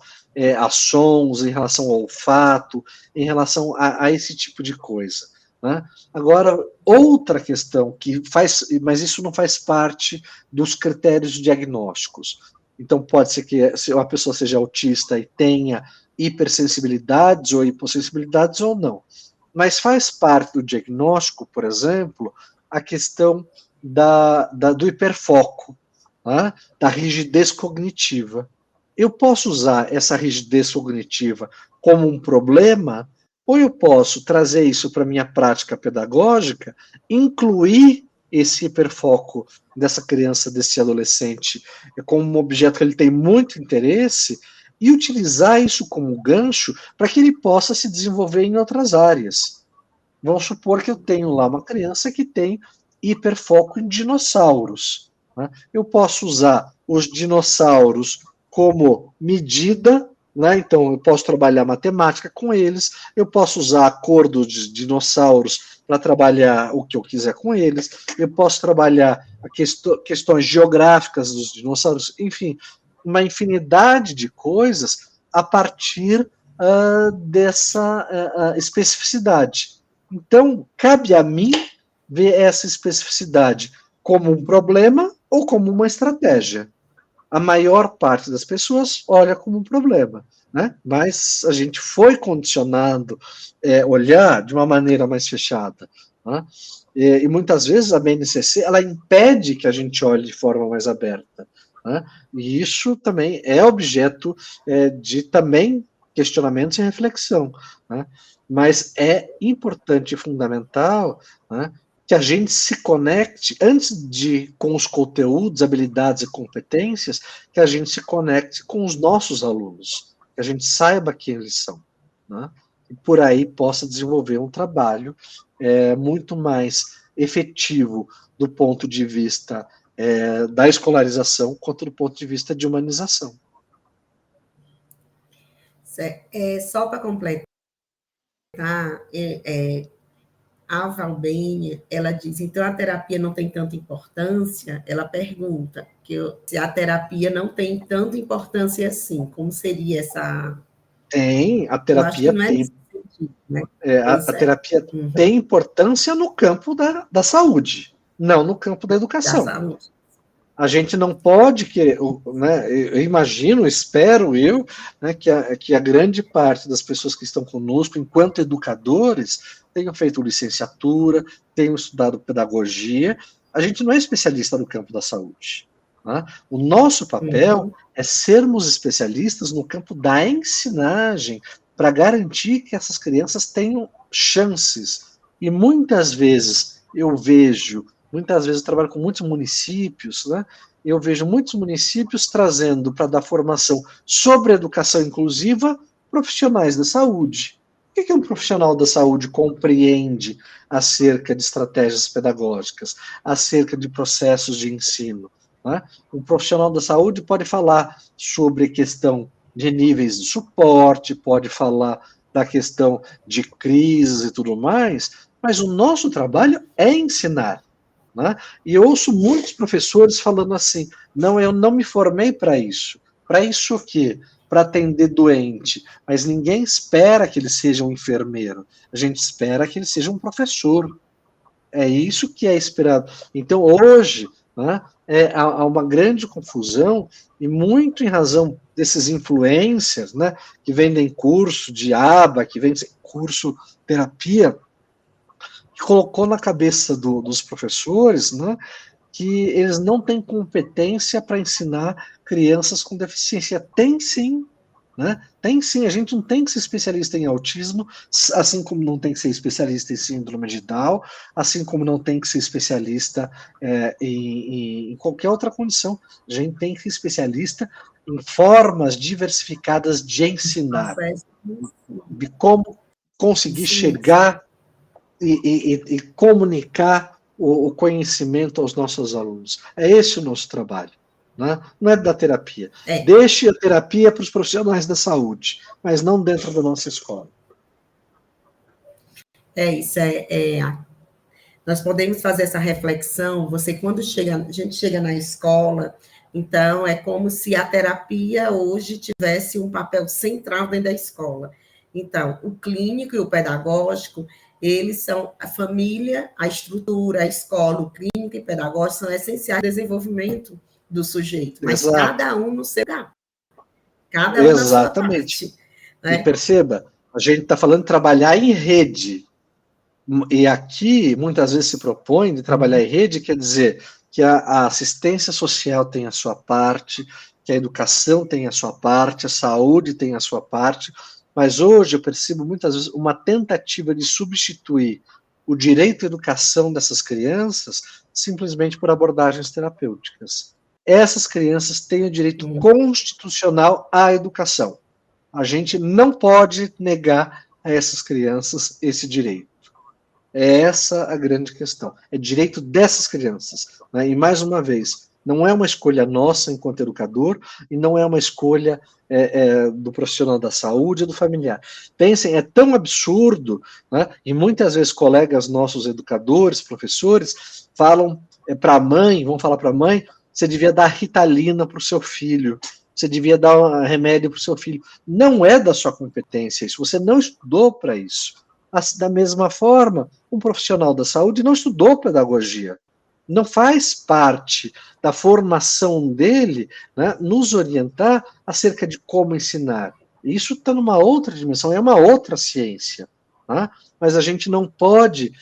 a sons, em relação ao olfato, em relação a esse tipo de coisa. Né? Agora, outra questão que faz, mas isso não faz parte dos critérios diagnósticos. Então, pode ser que uma pessoa seja autista e tenha hipersensibilidades ou hipossensibilidades ou não. Mas faz parte do diagnóstico, por exemplo, a questão do hiperfoco, né? Da rigidez cognitiva. Eu posso usar essa rigidez cognitiva como um problema, ou eu posso trazer isso para a minha prática pedagógica, incluir esse hiperfoco dessa criança, desse adolescente, como um objeto que ele tem muito interesse, e utilizar isso como gancho para que ele possa se desenvolver em outras áreas. Vamos supor que eu tenho lá uma criança que tem hiperfoco em dinossauros. Né? Eu posso usar os dinossauros como medida, né? Então eu posso trabalhar matemática com eles, eu posso usar a cor dos dinossauros para trabalhar o que eu quiser com eles, eu posso trabalhar questões geográficas dos dinossauros, enfim, uma infinidade de coisas a partir dessa especificidade. Então, cabe a mim ver essa especificidade como um problema ou como uma estratégia. A maior parte das pessoas olha como um problema, né? Mas a gente foi condicionado a olhar de uma maneira mais fechada, né? E muitas vezes a BNCC ela impede que a gente olhe de forma mais aberta, né? E isso também é objeto de também questionamentos e reflexão, né? Mas é importante e fundamental, né, que a gente se conecte, antes de com os conteúdos, habilidades e competências, que a gente se conecte com os nossos alunos, que a gente saiba quem eles são, né? E por aí possa desenvolver um trabalho muito mais efetivo do ponto de vista da escolarização, quanto do ponto de vista de humanização. Só para completar, a Valbenha, ela diz, então a terapia não tem tanta importância? Ela pergunta se a terapia não tem tanta importância assim, como seria essa... Tem, a Eu acho que terapia não é tem. nesse sentido, né? A terapia tem importância no campo da saúde, não no campo da educação. Da saúde. A gente não pode querer, né, eu imagino, espero eu, né, que a grande parte das pessoas que estão conosco, enquanto educadores, tenham feito licenciatura, tenham estudado pedagogia. A gente não é especialista no campo da saúde. Né? O nosso papel é sermos especialistas no campo da ensinagem, para garantir que essas crianças tenham chances. E muitas vezes eu vejo, muitas vezes eu trabalho com muitos municípios, né? Eu vejo muitos municípios trazendo para dar formação sobre educação inclusiva profissionais da saúde. O que um profissional da saúde compreende acerca de estratégias pedagógicas, acerca de processos de ensino? Né? Um profissional da saúde pode falar sobre questão de níveis de suporte, pode falar da questão de crises e tudo mais, mas o nosso trabalho é ensinar. Né? E eu ouço muitos professores falando assim, não, eu não me formei para isso. Para isso o quê? Para atender doente. Mas ninguém espera que ele seja um enfermeiro. A gente espera que ele seja um professor. É isso que é esperado. Então, hoje, né, há uma grande confusão, e muito em razão desses influencers, né, que vendem curso de aba, que vendem curso terapia, que colocou na cabeça dos professores, né, que eles não têm competência para ensinar crianças com deficiência. Tem sim, né? Tem sim, a gente não tem que ser especialista em autismo, assim como não tem que ser especialista em síndrome de Down, assim como não tem que ser especialista em qualquer outra condição. A gente tem que ser especialista em formas diversificadas de ensinar, de como conseguir chegar e comunicar o conhecimento aos nossos alunos. É esse o nosso trabalho. Né? Não é da terapia. Deixe a terapia para os profissionais da saúde, mas não dentro da nossa escola. Isso. Nós podemos fazer essa reflexão. Você, quando a gente chega na escola, Então, é como se a terapia hoje tivesse um papel central dentro da escola. Então, o clínico e o pedagógico, eles são a família, a estrutura, a escola, o clínico e o pedagógico são essenciais ao desenvolvimento do sujeito, mas Exato. cada um no seu lugar, cada um na sua Exatamente. parte. E Né? perceba, a gente está falando de trabalhar em rede. E aqui, muitas vezes se propõe de trabalhar em rede, quer dizer que a assistência social tem a sua parte, que a educação tem a sua parte, a saúde tem a sua parte, mas hoje eu percebo muitas vezes uma tentativa de substituir o direito à educação dessas crianças simplesmente por abordagens terapêuticas. Essas crianças têm o direito constitucional à educação. A gente não pode negar a essas crianças esse direito. É essa a grande questão. É direito dessas crianças. Né? E, mais uma vez, não é uma escolha nossa enquanto educador e não é uma escolha do profissional da saúde ou do familiar. Pensem, é tão absurdo, né? E muitas vezes colegas nossos educadores, professores, falam para a mãe, vão falar para a mãe, você devia dar Ritalina para o seu filho, você devia dar um remédio para o seu filho. Não é da sua competência isso, você não estudou para isso. Da mesma forma, um profissional da saúde não estudou pedagogia, não faz parte da formação dele, né, nos orientar acerca de como ensinar. Isso está numa outra dimensão, é uma outra ciência. Tá? Mas a gente não pode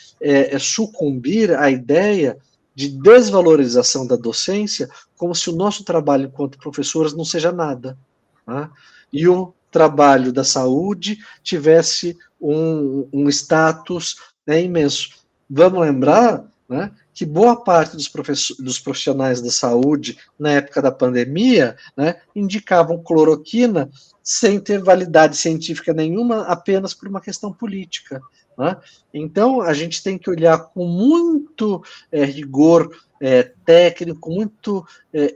sucumbir à ideia de desvalorização da docência como se o nosso trabalho enquanto professores não seja nada. Tá? E o trabalho da saúde tivesse um status imenso. Vamos lembrar, né, que boa parte dos profissionais da saúde, na época da pandemia, né, indicavam cloroquina sem ter validade científica nenhuma, apenas por uma questão política. Né? Então, a gente tem que olhar com muito rigor técnico, muito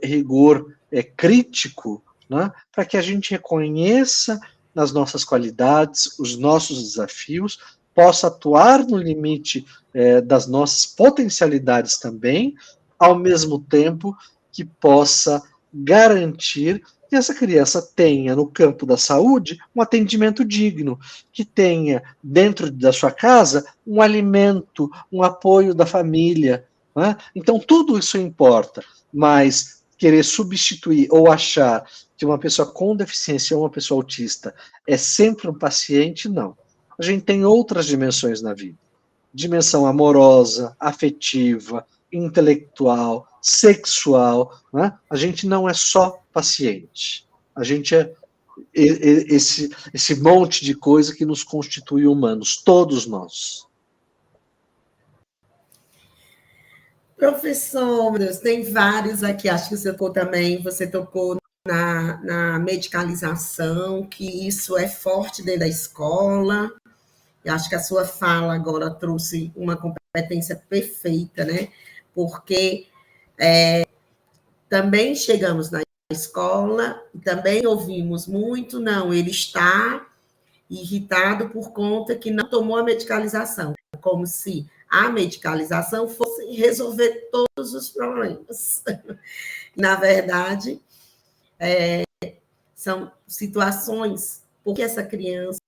rigor crítico, né, para que a gente reconheça nas nossas qualidades, os nossos desafios, possa atuar no limite das nossas potencialidades também, ao mesmo tempo que possa garantir que essa criança tenha, no campo da saúde, um atendimento digno, que tenha, dentro da sua casa, um alimento, um apoio da família. Né? Então, tudo isso importa, mas querer substituir ou achar que uma pessoa com deficiência ou uma pessoa autista é sempre um paciente, não. A gente tem outras dimensões na vida. Dimensão amorosa, afetiva, intelectual, sexual. Né? A gente não é só paciente. A gente é esse monte de coisa que nos constitui humanos, todos nós. Professor, meu Deus, tem vários aqui, acho que você tocou também, você tocou na medicalização, que isso é forte dentro da escola. Eu acho que a sua fala agora trouxe uma competência perfeita, né? Porque também chegamos na escola, também ouvimos muito, não, ele está irritado por conta que não tomou a medicalização, como se a medicalização fosse resolver todos os problemas. Na verdade, são situações porque essa criança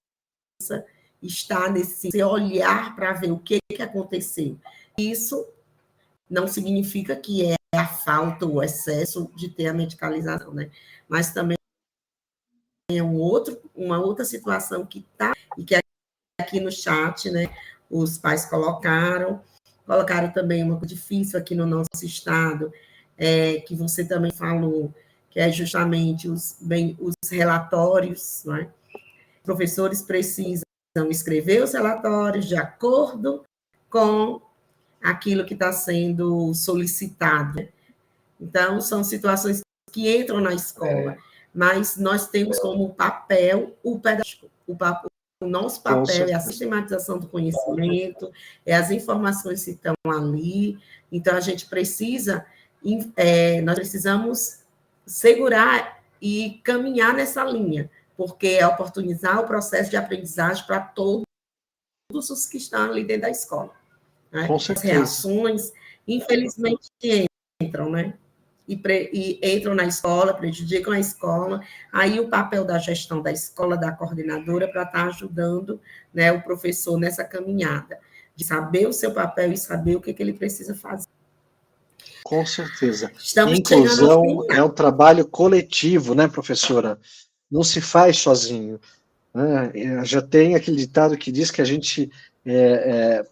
está nesse olhar para ver o que aconteceu. Isso não significa que é a falta ou o excesso de ter a medicalização, né? Mas também é uma outra situação que está, e que aqui no chat, né, os pais colocaram também uma coisa difícil aqui no nosso estado, que você também falou, que é justamente os relatórios, né? Os professores precisam escrever os relatórios de acordo com aquilo que está sendo solicitado. Então, são situações que entram na escola, mas nós temos como papel o pedagógico. O nosso papel é a sistematização do conhecimento, é as informações que estão ali. Então, a gente precisa, nós precisamos segurar e caminhar nessa linha, porque é oportunizar o processo de aprendizagem para todos os que estão ali dentro da escola. Né? Com certeza. As reações, infelizmente, entram, né? e entram na escola, prejudicam a escola, aí o papel da gestão da escola, da coordenadora, para estar ajudando, né, o professor nessa caminhada, de saber o seu papel e saber o que ele precisa fazer. Com certeza. Estamos chegando ao Inclusão é final. um trabalho coletivo, né, professora? Não se faz sozinho. Né? Já tem aquele ditado que diz que a gente,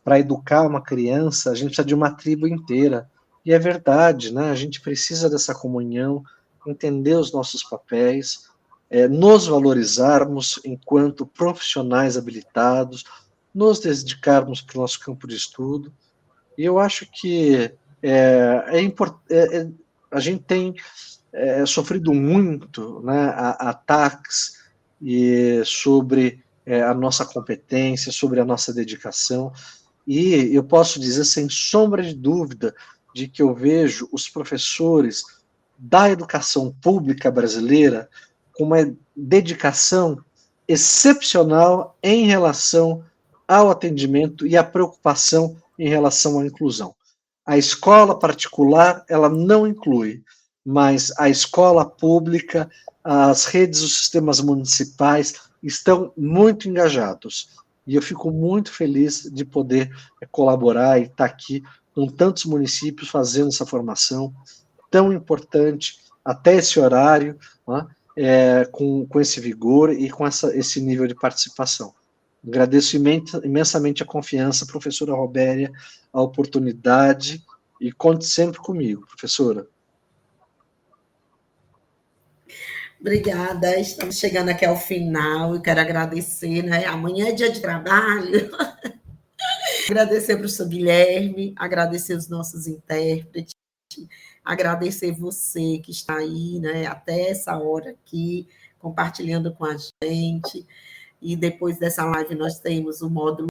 para educar uma criança, a gente precisa de uma tribo inteira. E é verdade, né? A gente precisa dessa comunhão, entender os nossos papéis, nos valorizarmos enquanto profissionais habilitados, nos dedicarmos para o nosso campo de estudo. E eu acho que a gente tem sofrido muito, né, ataques sobre a nossa competência, sobre a nossa dedicação, e eu posso dizer sem sombra de dúvida de que eu vejo os professores da educação pública brasileira com uma dedicação excepcional em relação ao atendimento e à preocupação em relação à inclusão. A escola particular, ela não inclui, mas a escola pública, as redes, os sistemas municipais estão muito engajados. E eu fico muito feliz de poder colaborar e estar aqui com tantos municípios fazendo essa formação tão importante, até esse horário, né, com esse vigor e com esse nível de participação. Agradeço imensamente a confiança, professora Robéria, a oportunidade, e conte sempre comigo, professora. Obrigada, estamos chegando aqui ao final, eu quero agradecer, né? Amanhã é dia de trabalho. Agradecer ao professor Guilherme, agradecer os nossos intérpretes, agradecer você que está aí, né, até essa hora aqui, compartilhando com a gente. E depois dessa live nós temos o módulo,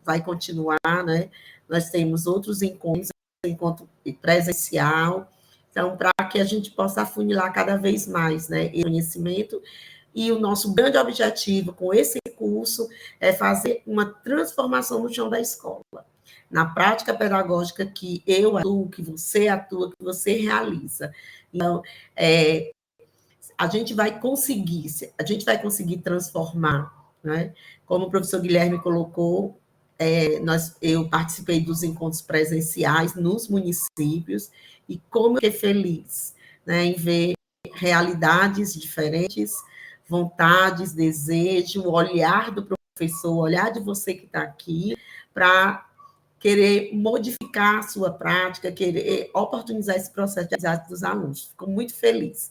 vai continuar, né? Nós temos outros encontros, encontro presencial, então, para que a gente possa afunilar cada vez mais, né, o conhecimento. E o nosso grande objetivo com esse curso é fazer uma transformação no chão da escola, na prática pedagógica que eu atuo, que você atua, que você realiza. Então, a gente vai conseguir transformar, né? Como o professor Guilherme colocou, eu participei dos encontros presenciais nos municípios e como eu fiquei feliz, né, em ver realidades diferentes, vontades, desejo, o olhar do professor, o olhar de você que está aqui, para querer modificar a sua prática, querer oportunizar esse processo de aprendizagem dos alunos. Fico muito feliz.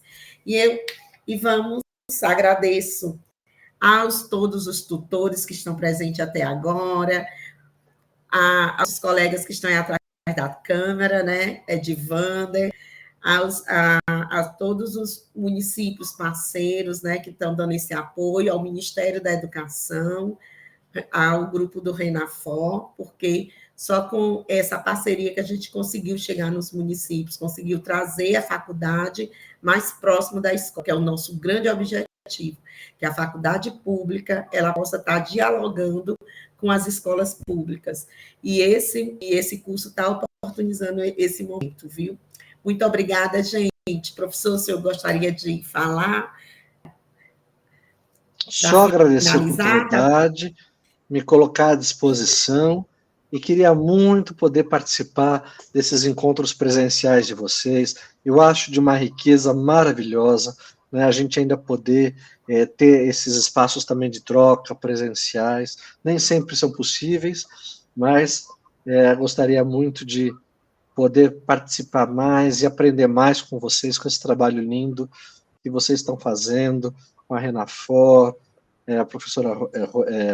Agradeço todos os tutores que estão presentes até agora, aos colegas que estão aí atrás da câmera, né, Edvander, a todos os municípios parceiros, né, que estão dando esse apoio, ao Ministério da Educação, ao grupo do Renafor, porque só com essa parceria que a gente conseguiu chegar nos municípios, conseguiu trazer a faculdade mais próximo da escola, que é o nosso grande objetivo, que a faculdade pública ela possa estar dialogando com as escolas públicas. E esse curso está oportunizando esse momento, viu? Muito obrigada, gente. Professor, o senhor gostaria de falar? Só agradecer a oportunidade, me colocar à disposição, e queria muito poder participar desses encontros presenciais de vocês. Eu acho de uma riqueza maravilhosa, né, a gente ainda poder ter esses espaços também de troca presenciais. Nem sempre são possíveis, mas gostaria muito de poder participar mais e aprender mais com vocês, com esse trabalho lindo que vocês estão fazendo, com a Renafor, a professora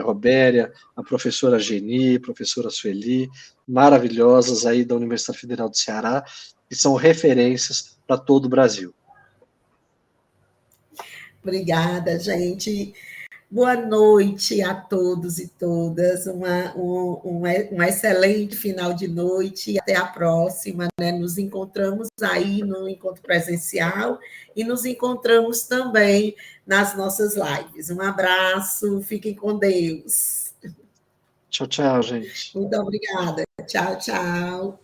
Robéria, a professora Geni, a professora Sueli, maravilhosas aí da Universidade Federal do Ceará, que são referências para todo o Brasil. Obrigada, gente. Boa noite a todos e todas, um excelente final de noite e até a próxima, né? Nos encontramos aí no encontro presencial e nos encontramos também nas nossas lives. Um abraço, fiquem com Deus. Tchau, tchau, gente. Muito obrigada. Tchau, tchau.